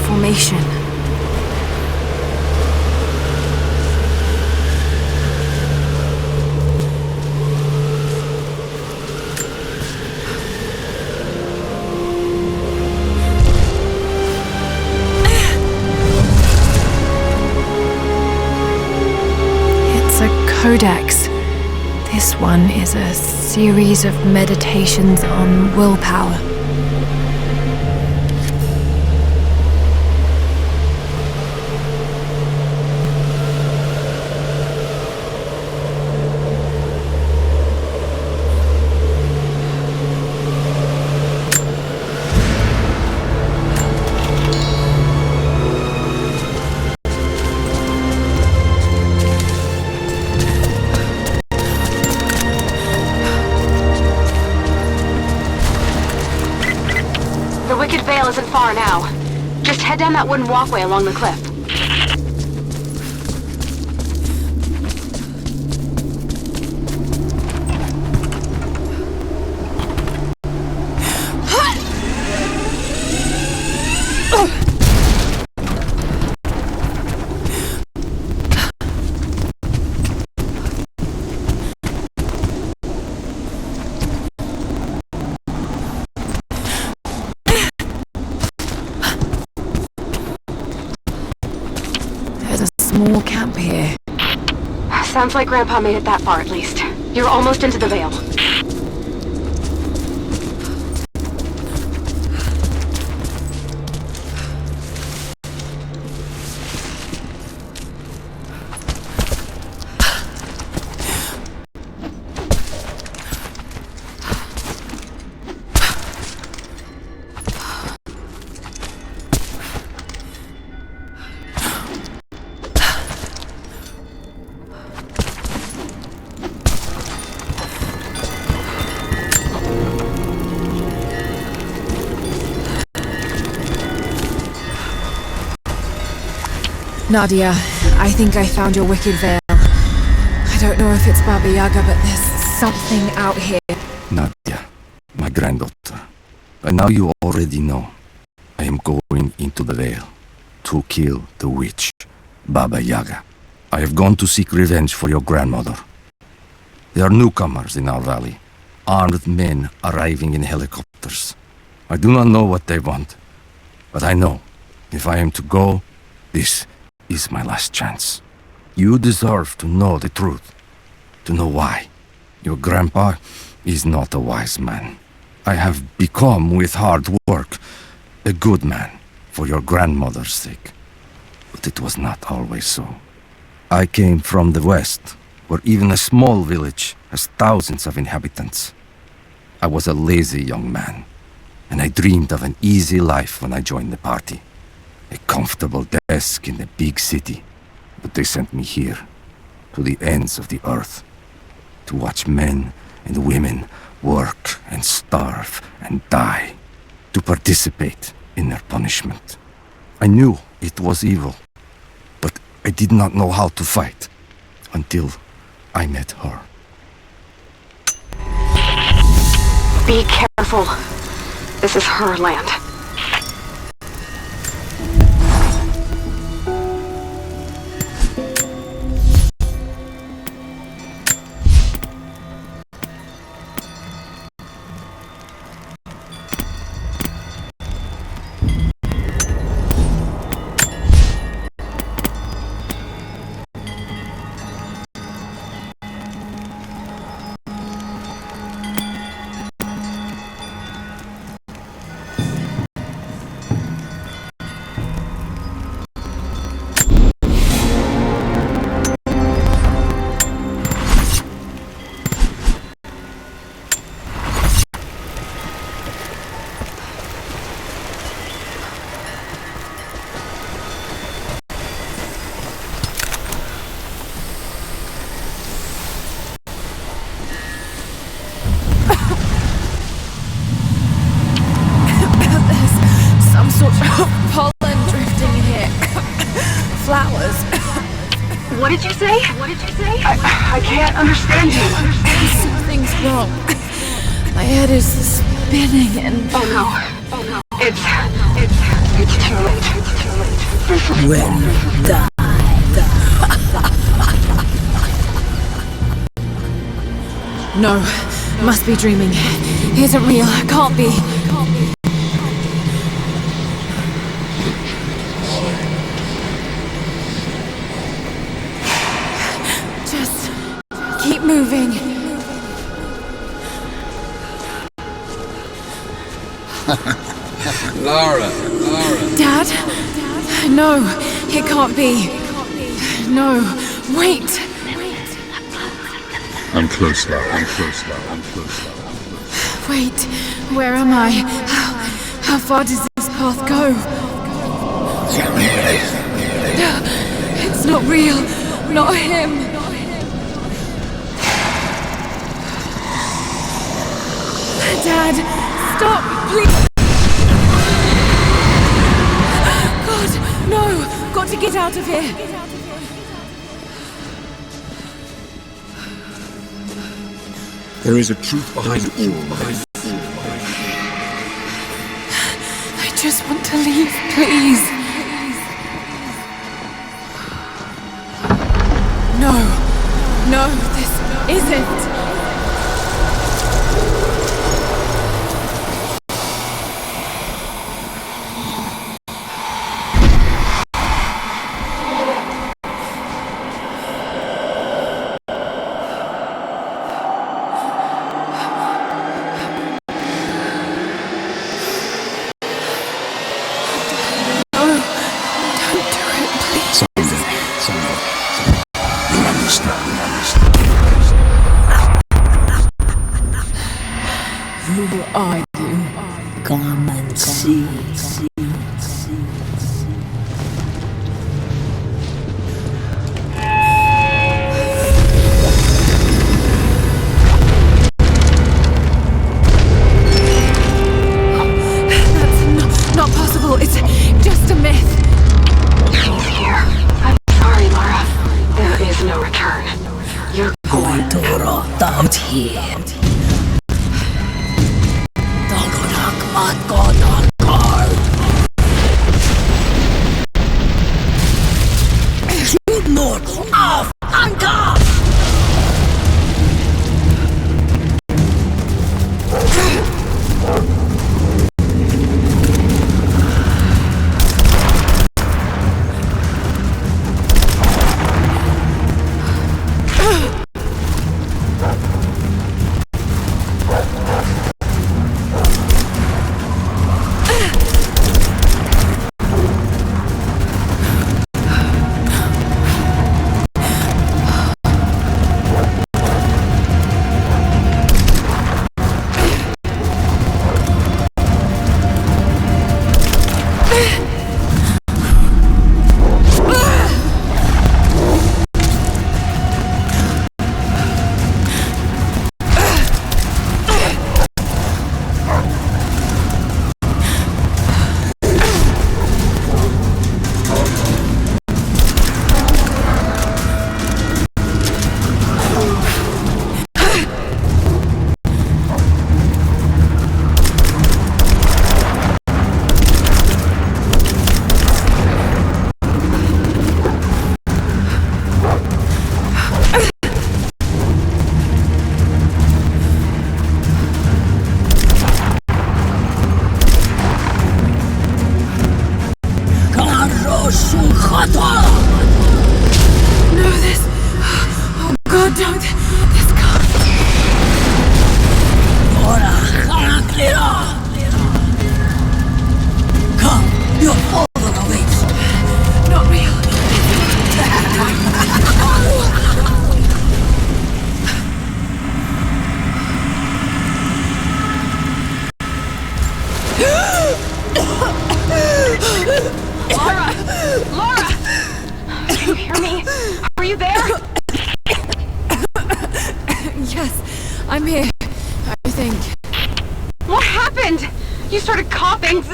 Formation. It's a codex. This one is a series of meditations on willpower. Head down that wooden walkway along the cliff. Small camp here. Sounds like Grandpa made it that far at least. You're almost into the Vale. Nadia, I think I found your wicked veil. I don't know if it's Baba Yaga, but there's something out here. Nadia, my granddaughter. By now you already know. I am going into the Vale to kill the witch, Baba Yaga. I have gone to seek revenge for your grandmother. There are newcomers in our valley, armed men arriving in helicopters. I do not know what they want, but I know if I am to go, this is my last chance. You deserve to know the truth, to know why. Your grandpa is not a wise man. I have become, with hard work, a good man for your grandmother's sake. But it was not always so. I came from the west, where even a small village has thousands of inhabitants. I was a lazy young man, and I dreamed of an easy life when I joined the party. A comfortable desk in the big city. But they sent me here, to the ends of the earth, to watch men and women work and starve and die, to participate in their punishment. I knew it was evil, but I did not know how to fight until I met her. Be careful. This is her land. Pollen drifting in here. Flowers. What did you say? What did you say? I can't understand you. Something's wrong. My head is spinning and... Oh no. Oh no. It's too late. It's too late. When you die. No. Must be dreaming. Isn't real. Can't be. Just keep moving. Lara. Dad? No, it can't be. No, wait. I'm close now. Wait, where am I? How far does this path go? It's not real. Not him. Dad, stop, please. got to get out of here! There is a truth behind all life. I just want to leave, please. No, this isn't. Who are you? Come and see. That's not possible. It's just a myth. He's here. I'm sorry, Lara. There is no return. You're going to rot out here.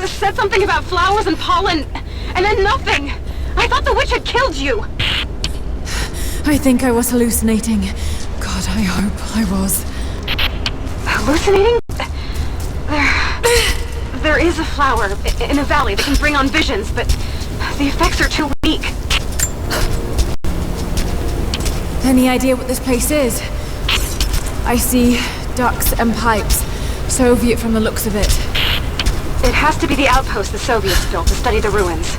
Said something about flowers and pollen, and then nothing. I thought the witch had killed you. I think I was hallucinating. God, I hope I was. Hallucinating? There is a flower in a valley that can bring on visions, but the effects are too weak. Any idea what this place is? I see ducts and pipes. Soviet from the looks of it. It has to be the outpost the Soviets built to study the ruins.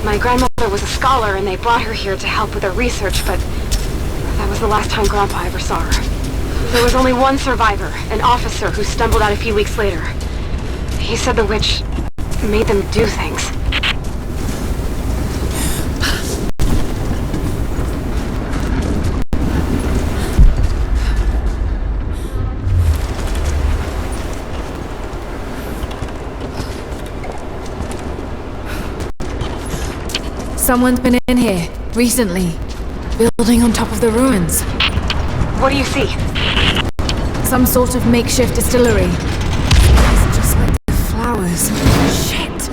My grandmother was a scholar and they brought her here to help with her research, but that was the last time Grandpa ever saw her. There was only one survivor, an officer who stumbled out a few weeks later. He said the witch made them do things. Someone's been in here, recently. Building on top of the ruins. What do you see? Some sort of makeshift distillery. It's just like the flowers. Shit!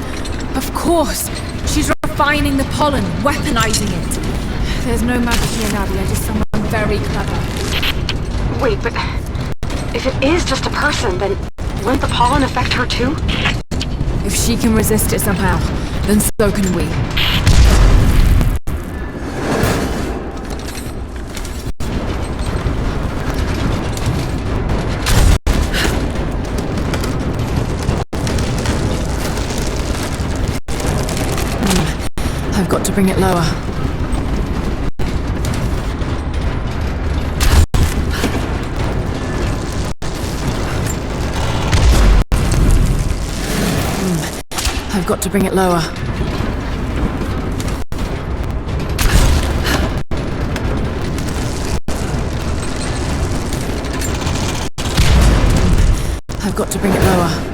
Of course! She's refining the pollen, weaponizing it. There's no magic here, Nadia, just someone very clever. Wait, but if it is just a person, then wouldn't the pollen affect her too? If she can resist it somehow, then so can we. I've got to bring it lower. I've got to bring it lower. I've got to bring it lower.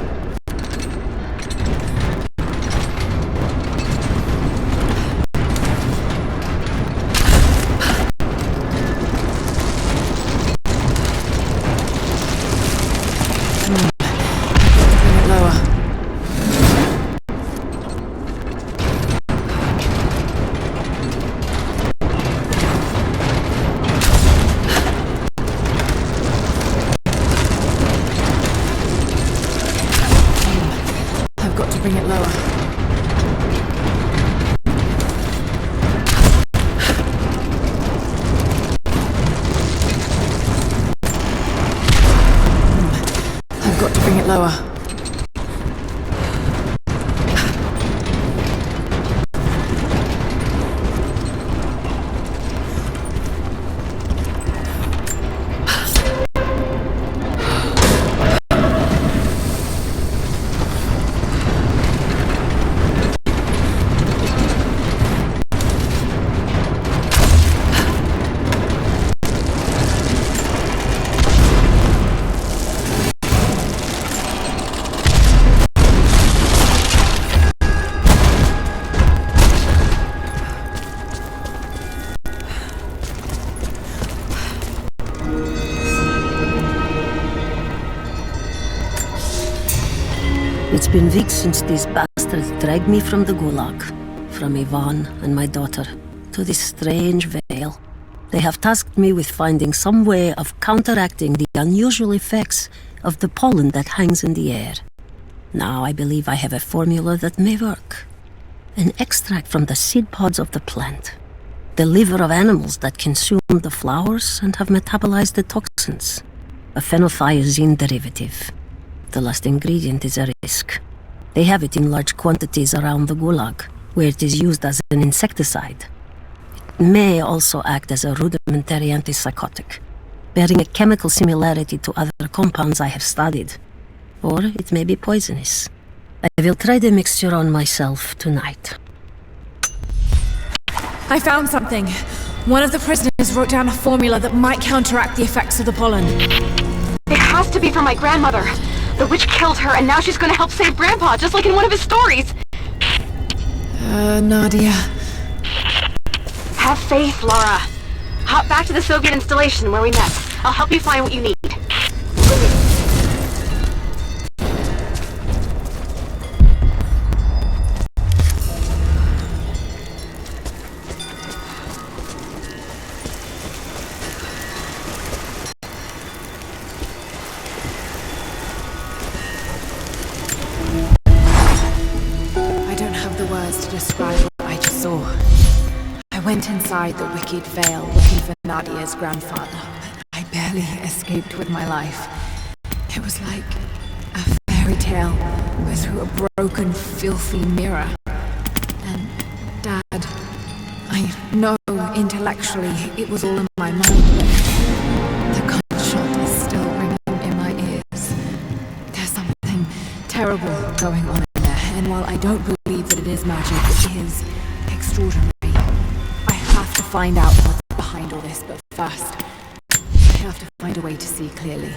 Bring it lower. I've got to bring it lower. It's been weeks since these bastards dragged me from the Gulag, from Ivan and my daughter, to this strange veil. They have tasked me with finding some way of counteracting the unusual effects of the pollen that hangs in the air. Now I believe I have a formula that may work. An extract from the seed pods of the plant. The liver of animals that consume the flowers and have metabolized the toxins. A phenothiazine derivative. The last ingredient is a risk. They have it in large quantities around the Gulag, where it is used as an insecticide. It may also act as a rudimentary antipsychotic, bearing a chemical similarity to other compounds I have studied. Or it may be poisonous. I will try the mixture on myself tonight. I found something. One of the prisoners wrote down a formula that might counteract the effects of the pollen. It has to be from my grandmother. The witch killed her, and now she's gonna help save Grandpa, just like in one of his stories. Nadia. Have faith, Lara. Hop back to the Soviet installation where we met. I'll help you find what you need. Describe what I just saw. I went inside the wicked veil looking for Nadia's grandfather, but I barely escaped with my life. It was like a fairy tale, but through a broken, filthy mirror. And Dad, I know intellectually it was all in my mind, but the gunshot is still ringing in my ears. There's something terrible going on in there, and while I don't believe that it is magic, it is extraordinary. I have to find out what's behind all this, but first, I have to find a way to see clearly.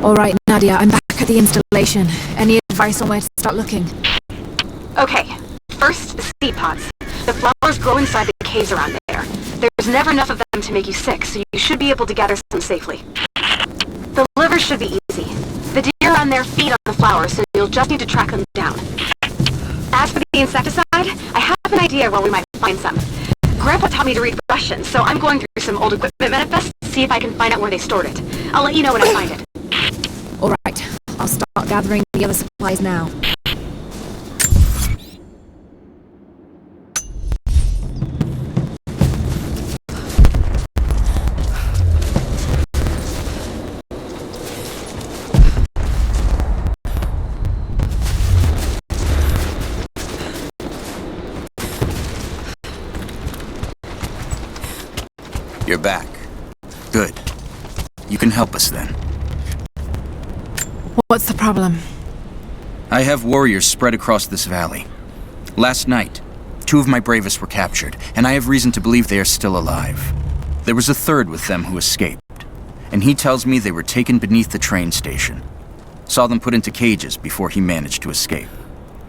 Alright, Nadia, I'm back at the installation. Any advice on where to start looking? Okay, first, the seed pods. The flowers grow inside the caves around there. There's never enough of them to make you sick, so you should be able to gather some safely. The liver should be easy. The deer on there feed on the flowers, so you'll just need to track them down. As for the insecticide, I have an idea where we might find some. Grandpa taught me to read Russian, so I'm going through some old equipment manifests to see if I can find out where they stored it. I'll let you know when I find it. Alright, I'll start gathering the other supplies now. You're back. Good. You can help us then. What's the problem? I have warriors spread across this valley. Last night, 2 of my bravest were captured, and I have reason to believe they are still alive. There was a third with them who escaped, and he tells me they were taken beneath the train station. Saw them put into cages before he managed to escape.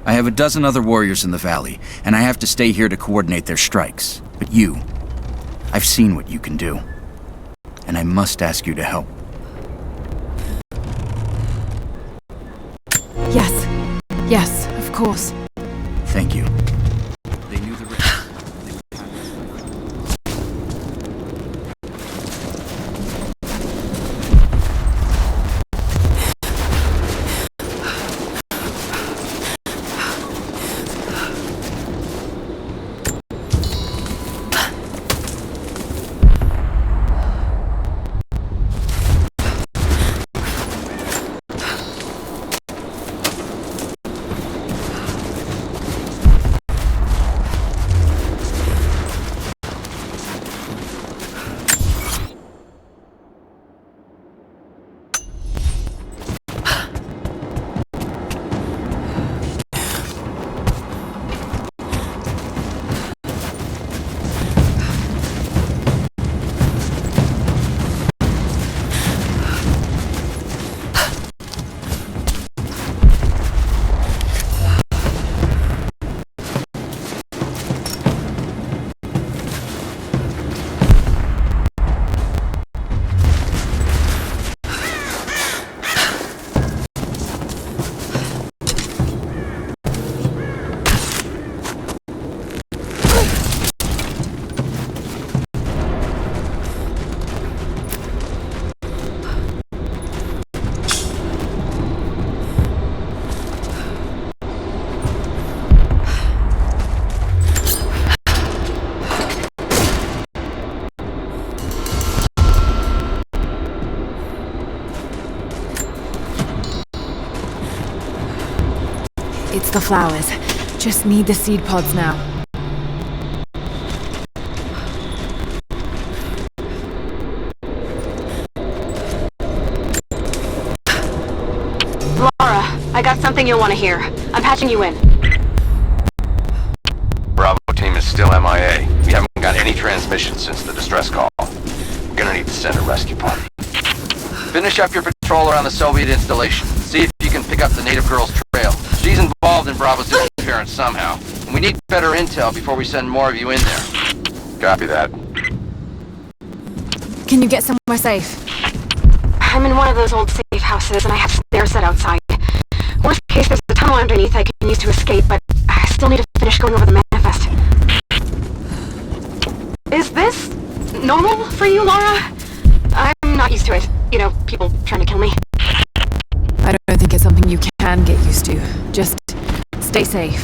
I have a dozen other warriors in the valley, and I have to stay here to coordinate their strikes. But you, I've seen what you can do, and I must ask you to help. Yes, of course. Thank you. They knew the risk. It's the flowers. Just need the seed pods now. Lara, I got something you'll want to hear. I'm patching you in. Bravo team is still MIA. We haven't got any transmissions since the distress call. We're gonna need to send a rescue party. Finish up your patrol around the Soviet installation. See if you can pick up the native girl's trail. She's involved in Bravo's disappearance somehow. And we need better intel before we send more of you in there. Copy that. Can you get somewhere safe? I'm in one of those old safe houses and I have stairs set outside. Worst case, there's a tunnel underneath I can use to escape, but I still need to finish going over the manifest. Is this normal for you, Lara? I'm not used to it. You know, people trying to kill me. I don't think it's something you can get used to. Just stay safe.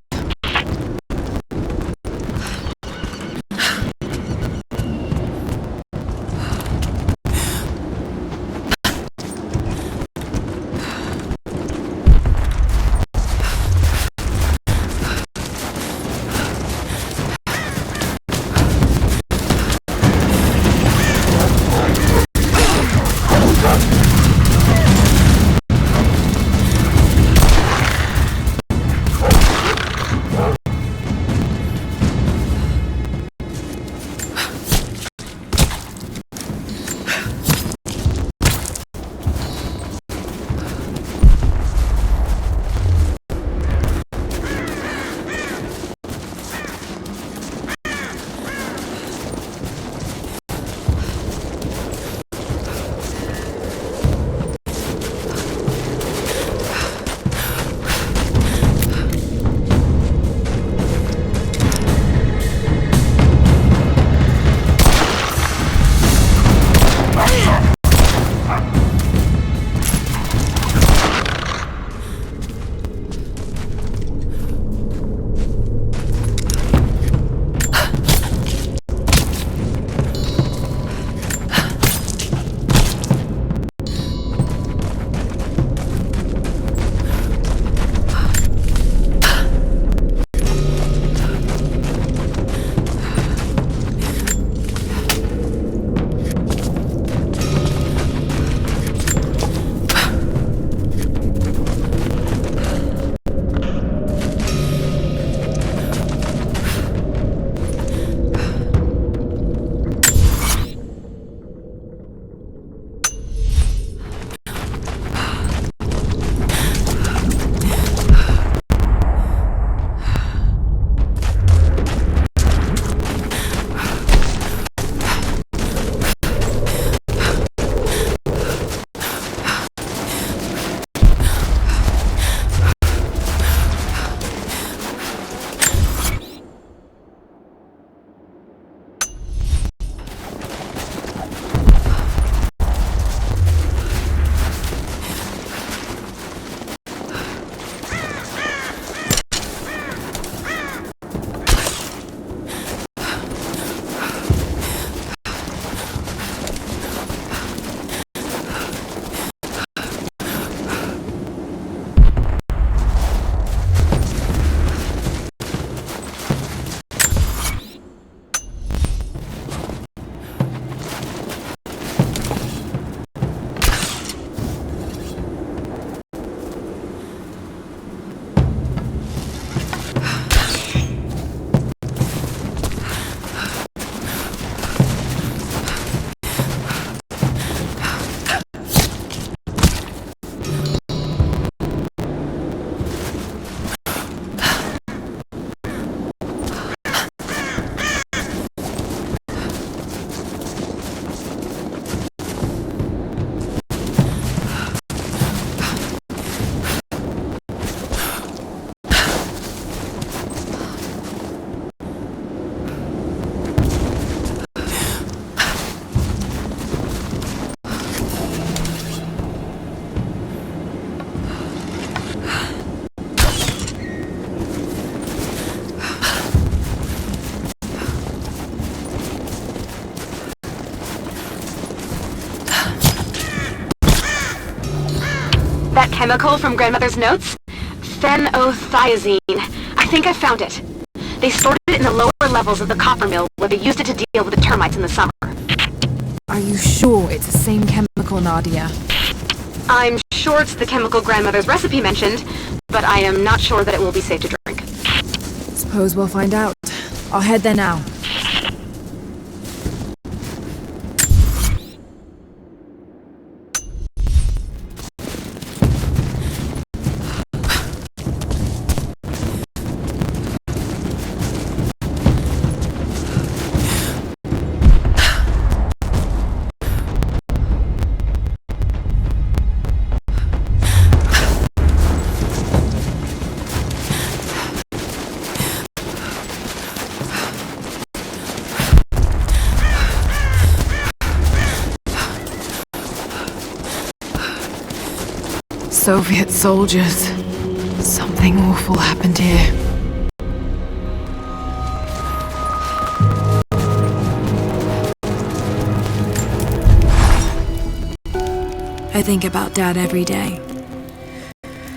chemical from Grandmother's notes? Phenothiazine. I think I found it. They stored it in the lower levels of the copper mill where they used it to deal with the termites in the summer. Are you sure it's the same chemical, Nadia? I'm sure it's the chemical Grandmother's recipe mentioned, but I am not sure that it will be safe to drink. Suppose we'll find out. I'll head there now. Soviet soldiers. Something awful happened here. I think about Dad every day.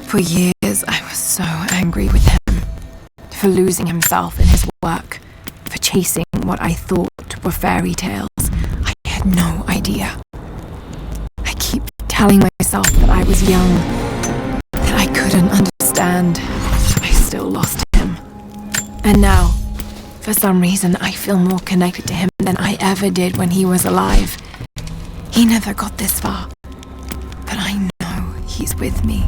For years, I was so angry with him. For losing himself in his work. For chasing what I thought were fairy tales. I had no idea. I keep telling myself that I was young, that I couldn't understand. I still lost him. And now, for some reason, I feel more connected to him than I ever did when he was alive. He never got this far, but I know he's with me.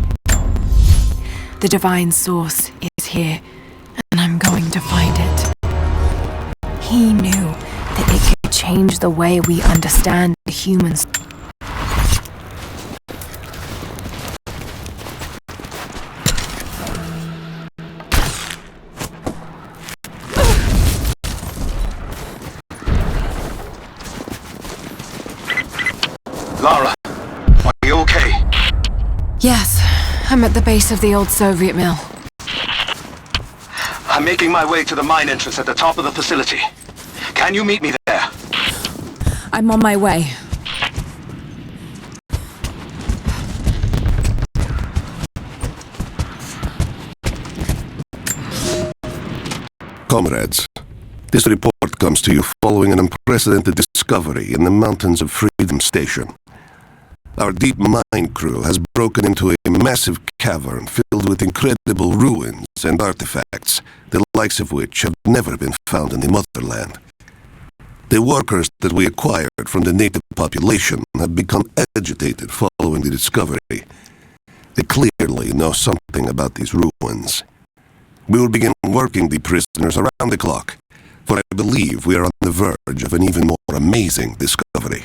The divine source is here, and I'm going to find it. He knew that it could change the way we understand humans. Lara, are you okay? Yes, I'm at the base of the old Soviet mill. I'm making my way to the mine entrance at the top of the facility. Can you meet me there? I'm on my way. Comrades, this report comes to you following an unprecedented discovery in the mountains of Freedom Station. Our deep mine crew has broken into a massive cavern filled with incredible ruins and artifacts, the likes of which have never been found in the motherland. The workers that we acquired from the native population have become agitated following the discovery. They clearly know something about these ruins. We will begin working the prisoners around the clock, for I believe we are on the verge of an even more amazing discovery.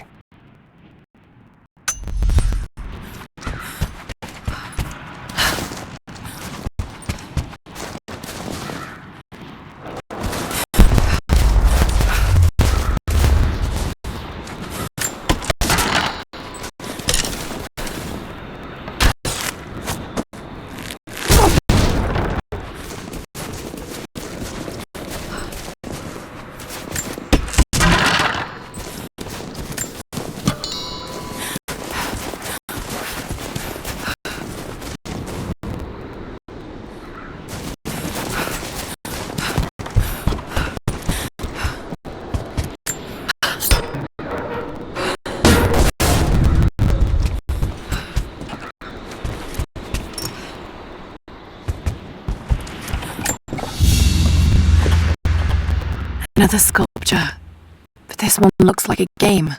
Another sculpture, but this one looks like a game.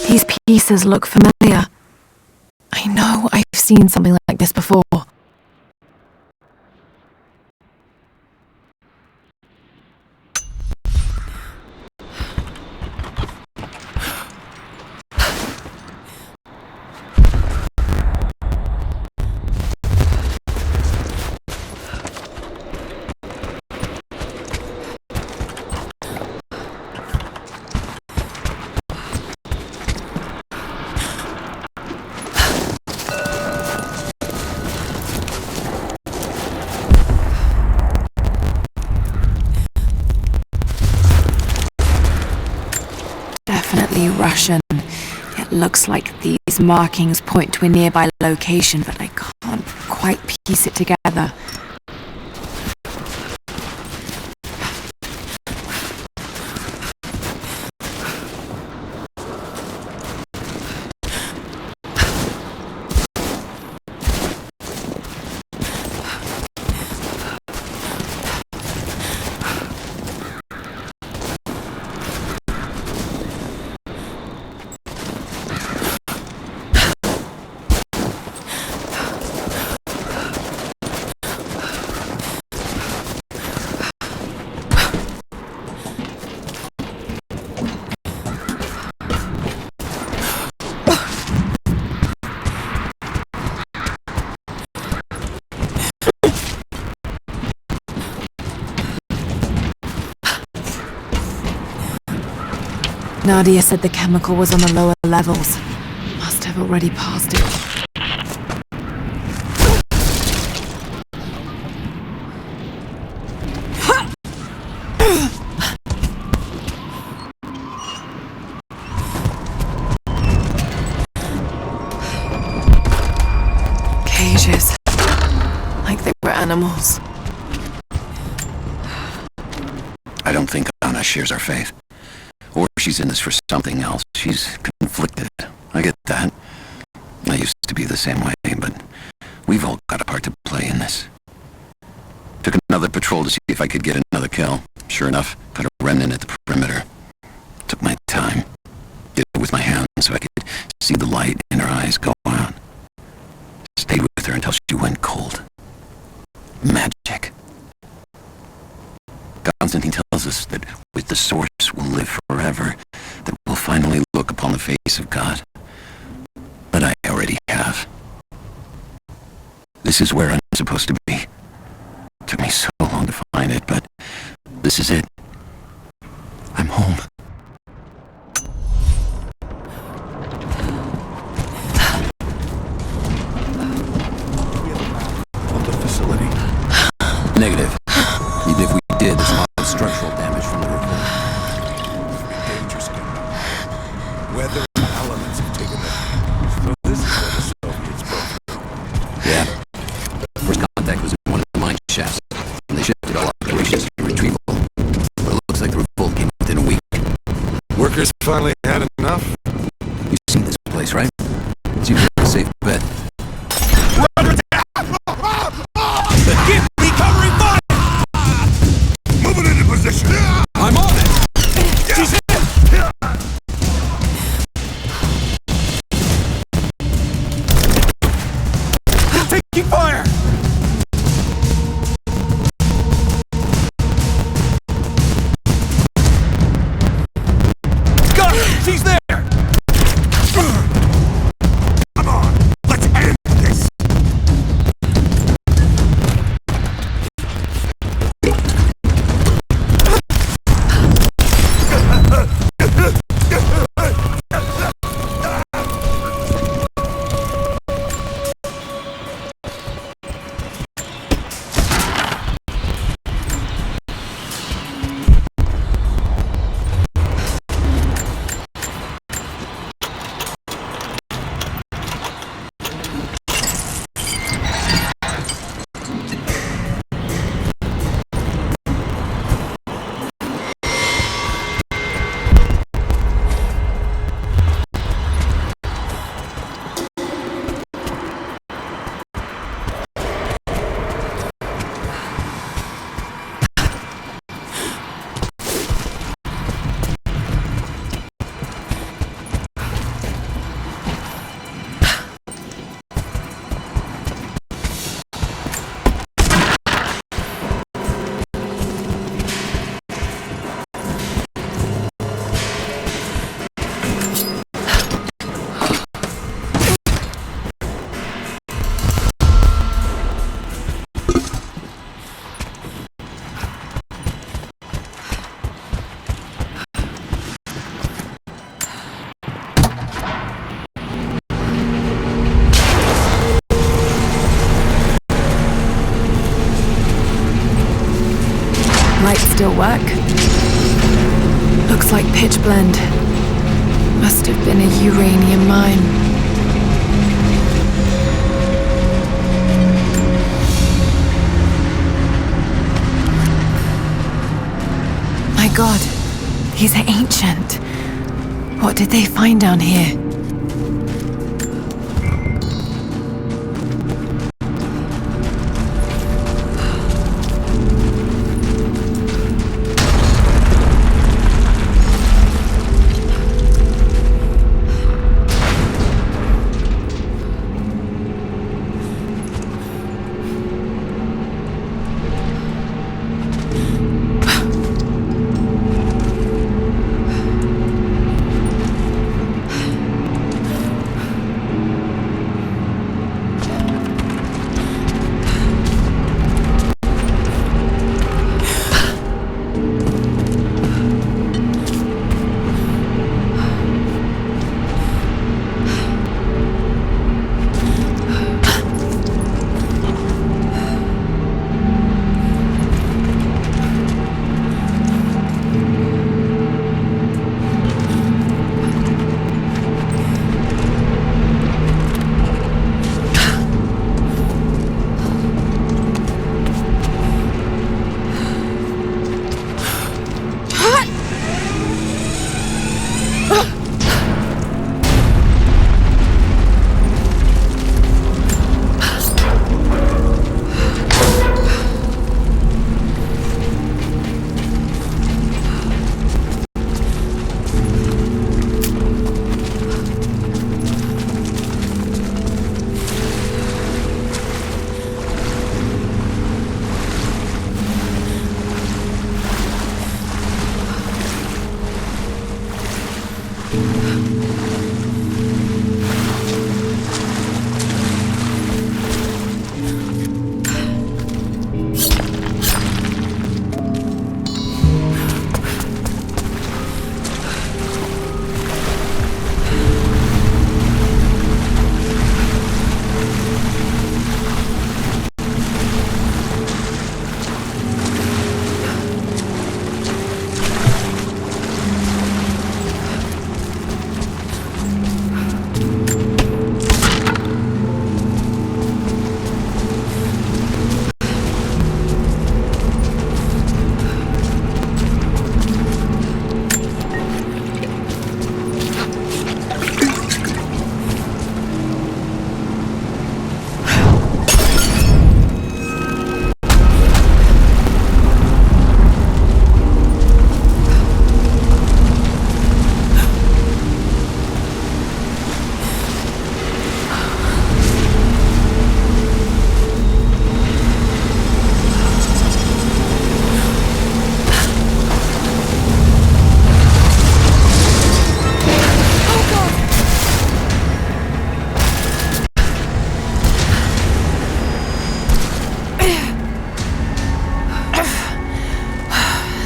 These pieces look familiar. I know I've seen something like this before. Definitely Russian. It looks like these markings point to a nearby location, but I can't quite piece it together. Nadia said the chemical was on the lower levels. Must have already passed it. Cages. Like they were animals. I don't think Anna shares our faith. Or she's in this for something else. She's conflicted. I get that. I used to be the same way, but we've all got a part to play in this. Took another patrol to see if I could get another kill. Sure enough, got a remnant at the perimeter. Took my time. Did it with my hands so I could see the light in her eyes go out. Stayed with her until she went cold. Magic. Constantine tells us that with the Source we'll live forever, that we'll finally look upon the face of God. But I already have. This is where I'm supposed to be. Took me so long to find it, but this is it. I'm home. Of the facility. Negative. Even if we did, there's a lot of structural damage from the report. Dangerous game. Weather and elements have taken them. So this is where the Soviets broke through. Yeah. First contact was in one of the mine shafts, and they shifted all operations to retrieval. But it looks like the revolt came within a week. Workers finally had enough? You see this place, right? Seems like a safe bet. Keep me covering fire! Moving into position! I'm on it! She's hit! Taking fire! Got her! She's there! Come on! Let's end this! Lights still work. Looks like pitch blend. Must have been a uranium mine. My God, he's ancient. What did they find down here?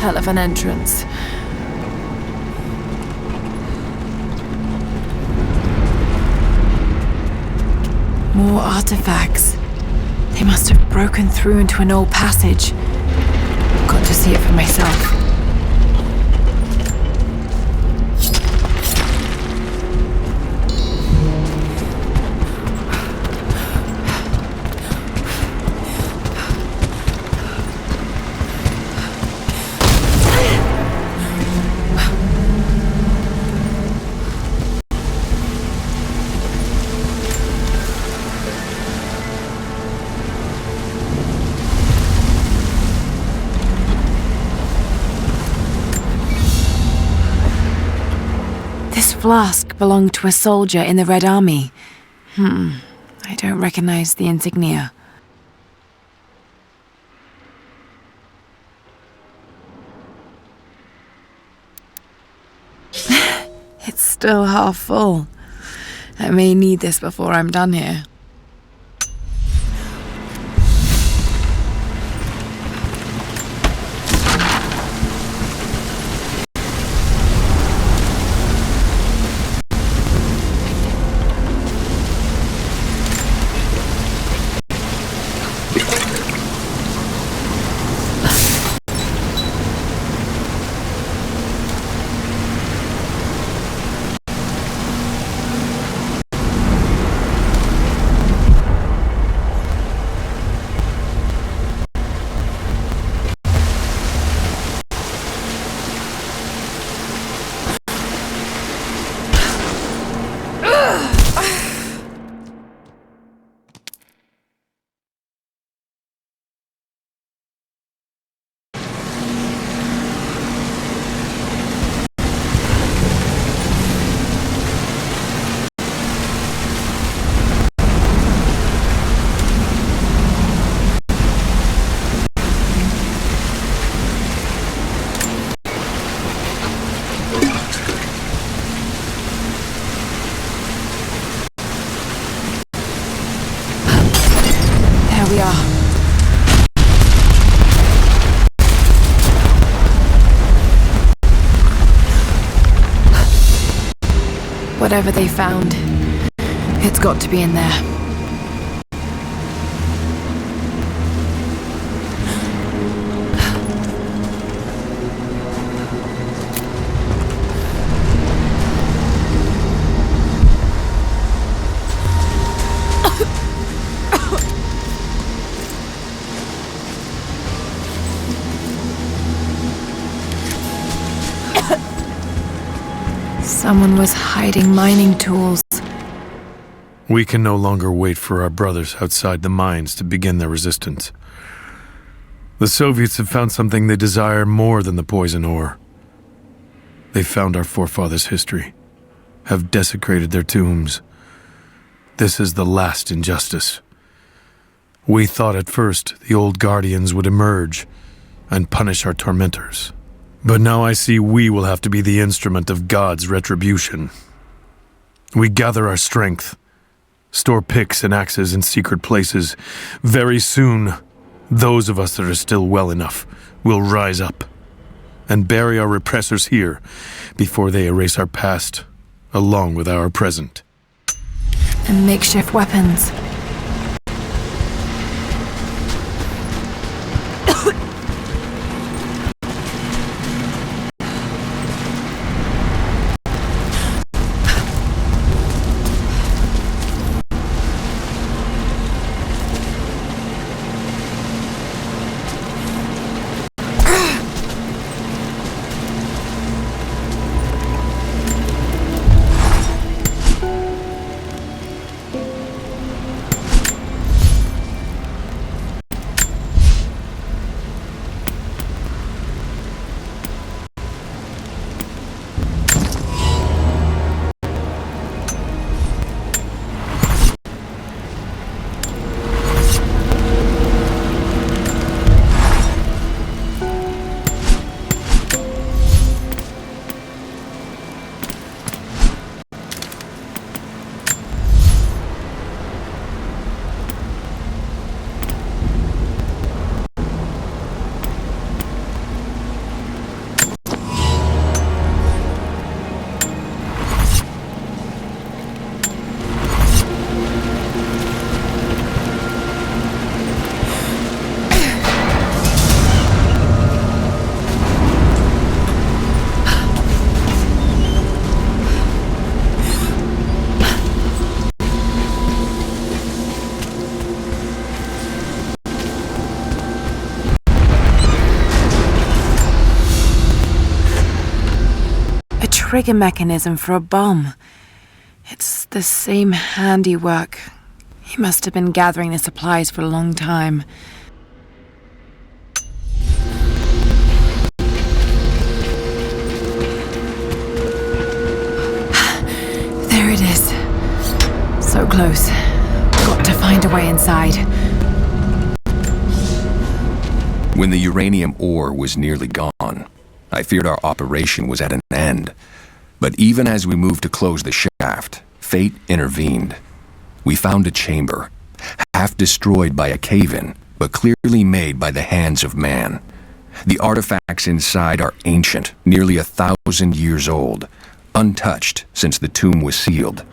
Hell of an entrance. More artifacts. They must have broken through into an old passage. Got to see it for myself. This flask belonged to a soldier in the Red Army. I don't recognize the insignia. It's still half full. I may need this before I'm done here. are. Whatever they found, it's got to be in there. Someone was hiding mining tools. We can no longer wait for our brothers outside the mines to begin their resistance. The Soviets have found something they desire more than the poison ore. They found our forefathers' history, have desecrated their tombs. This is the last injustice. We thought at first the old guardians would emerge and punish our tormentors. But now I see we will have to be the instrument of God's retribution. We gather our strength, store picks and axes in secret places. Very soon, those of us that are still well enough will rise up and bury our repressors here before they erase our past along with our present. And makeshift weapons. Trigger mechanism for a bomb. It's the same handiwork. He must have been gathering the supplies for a long time. There it is. So close. Got to find a way inside. When the uranium ore was nearly gone, I feared our operation was at an end. But even as we moved to close the shaft, fate intervened. We found a chamber, half destroyed by a cave-in, but clearly made by the hands of man. The artifacts inside are ancient, nearly 1,000 years old, untouched since the tomb was sealed.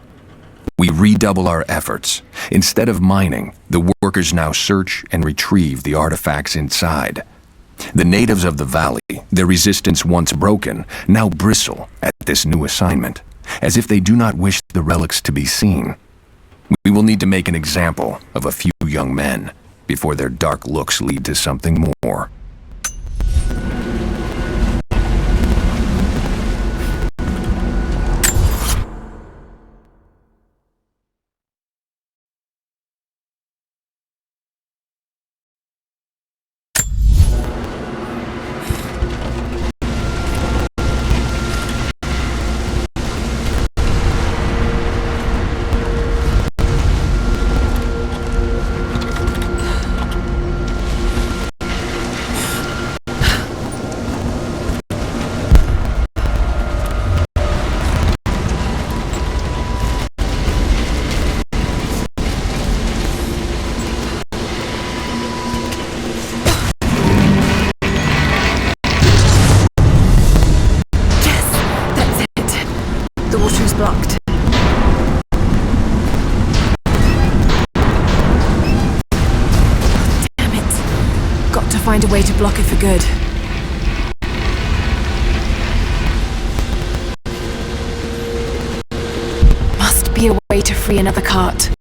We redouble our efforts. Instead of mining, the workers now search and retrieve the artifacts inside. The natives of the valley, their resistance once broken, now bristle at this new assignment, as if they do not wish the relics to be seen. We will need to make an example of a few young men before their dark looks lead to something more. find a way to block it for good. Must be a way to free another cart.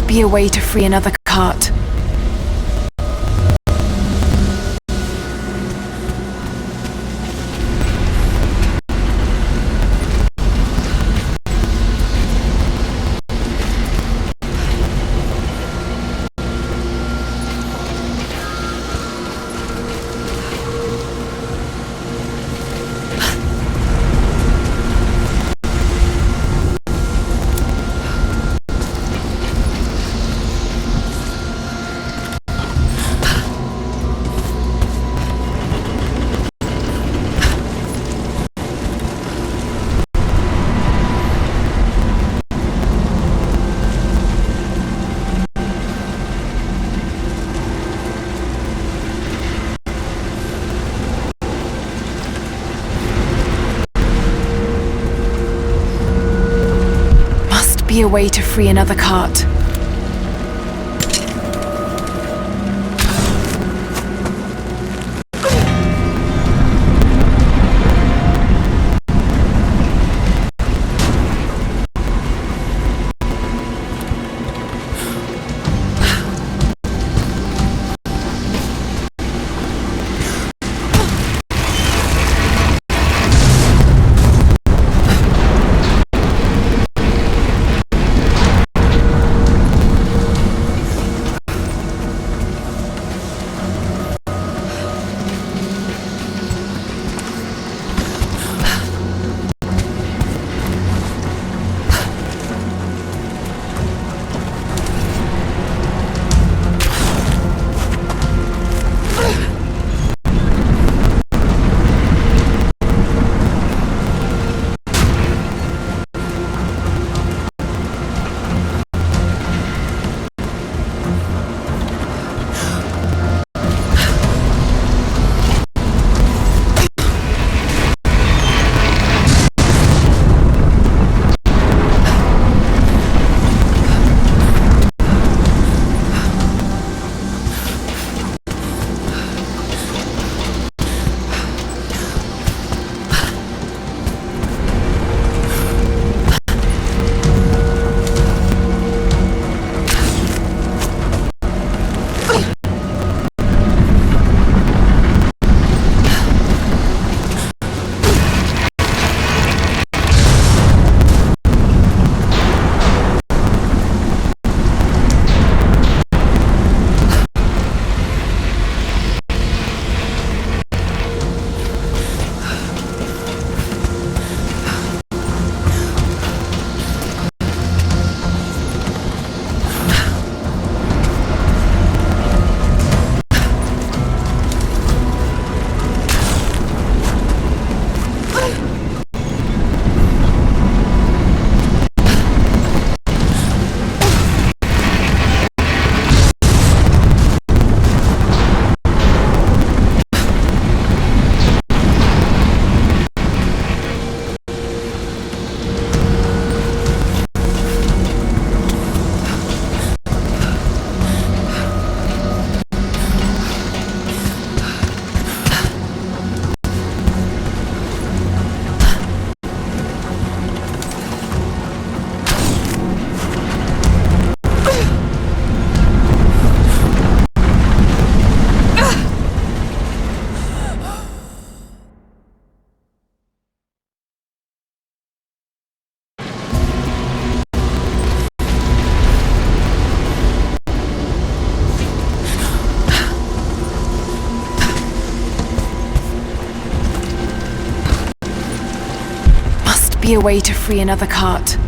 Be a way to free another cart. Be a way to free another cart. be a way to free another cart.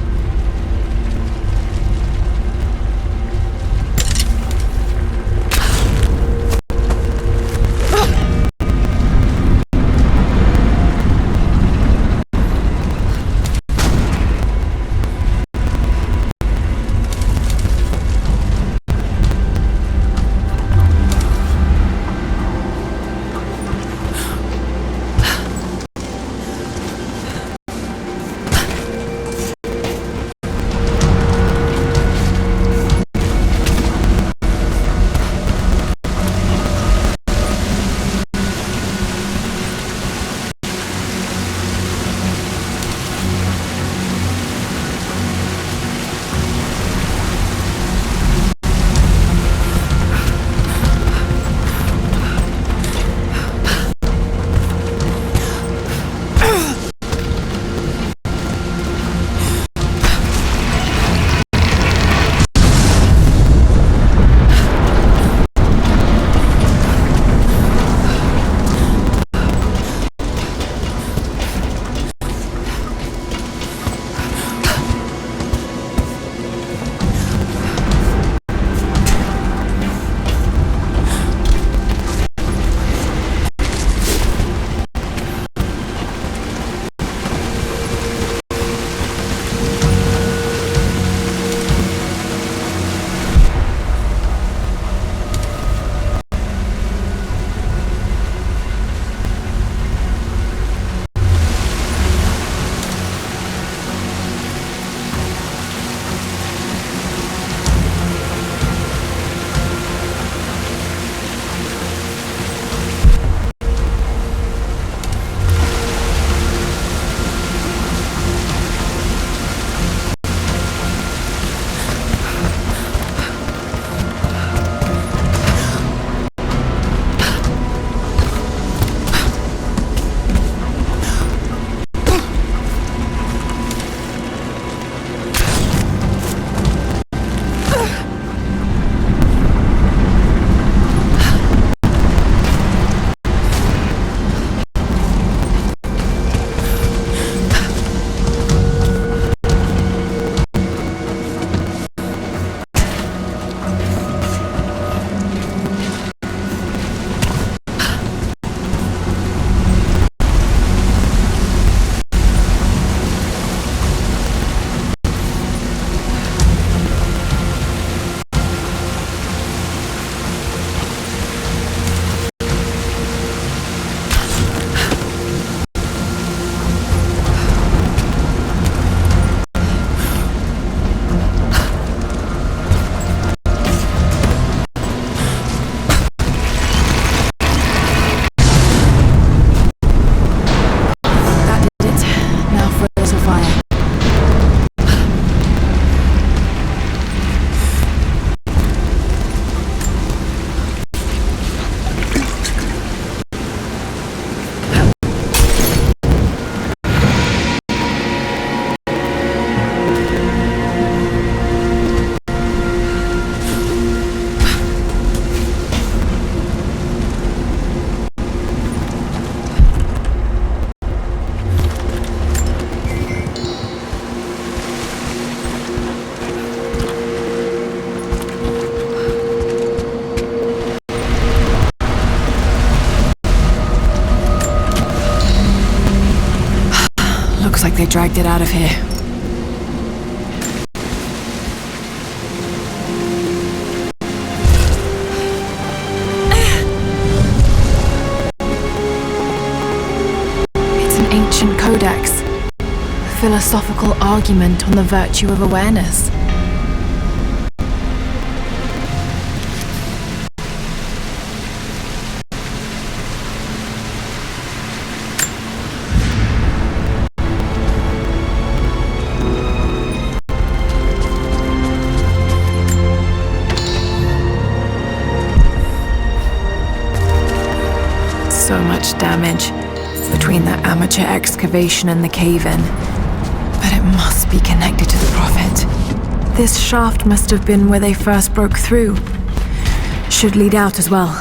Looks like they dragged it out of here. It's an ancient codex. A philosophical argument on the virtue of awareness. So much damage between the amateur excavation and the cave-in. But it must be connected to the Prophet. This shaft must have been where they first broke through. Should lead out as well.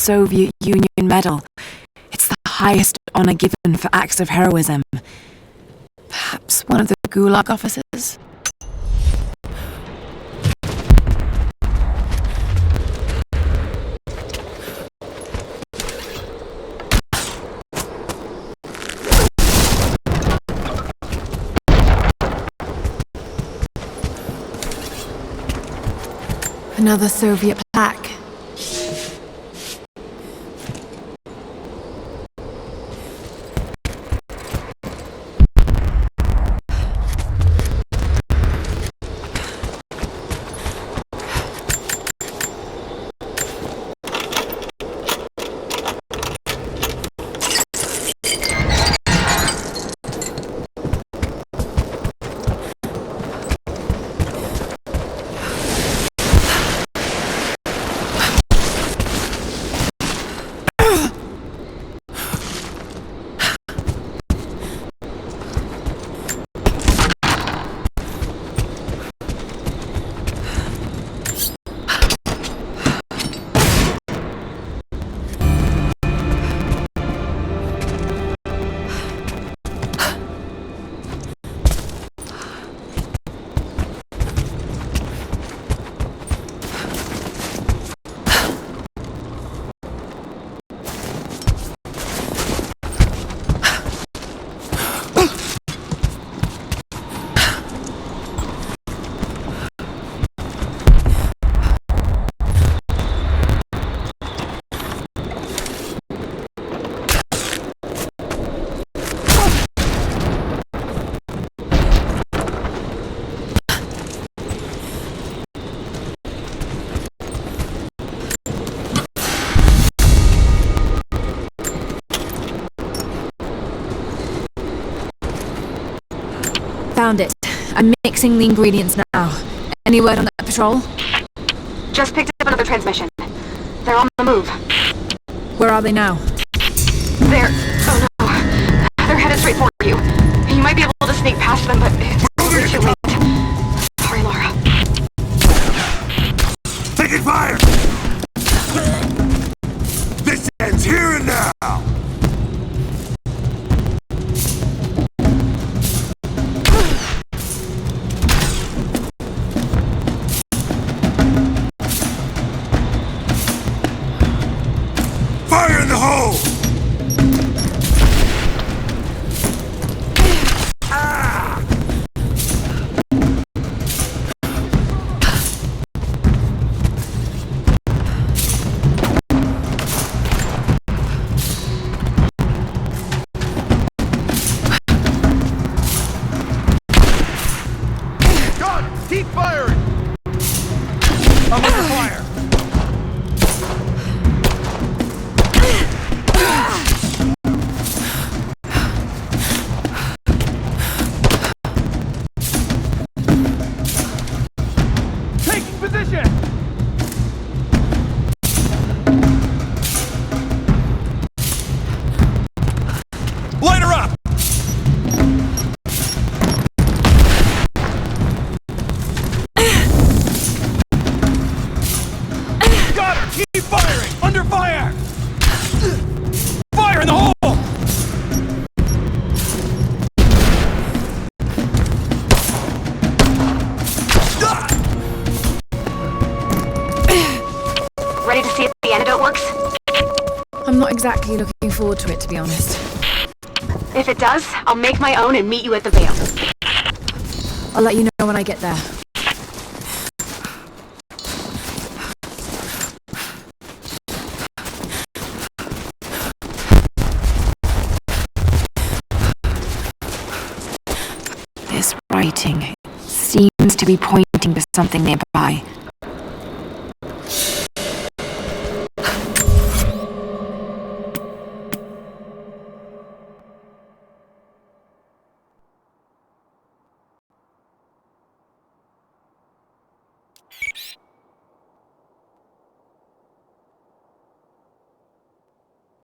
Soviet Union Medal. It's the highest honor given for acts of heroism. Perhaps one of the Gulag officers? Another Soviet plaque. Found it. I'm mixing the ingredients now. Any word on that patrol? Just picked up another transmission. They're on the move. Where are they now? They're... oh no. They're headed straight for you. You might be able to sneak past them, but it's probably too late. Sorry, Lara. Taking fire! This ends here and now! Fire in the hole! God, keep firing! I'm under fire! Light her up! Got her! Keep firing! Under fire! Fire in the hole! Ready to see if the antidote works? I'm not exactly looking forward to it, to be honest. If it does, I'll make my own and meet you at the Vale. I'll let you know when I get there. This writing seems to be pointing to something nearby.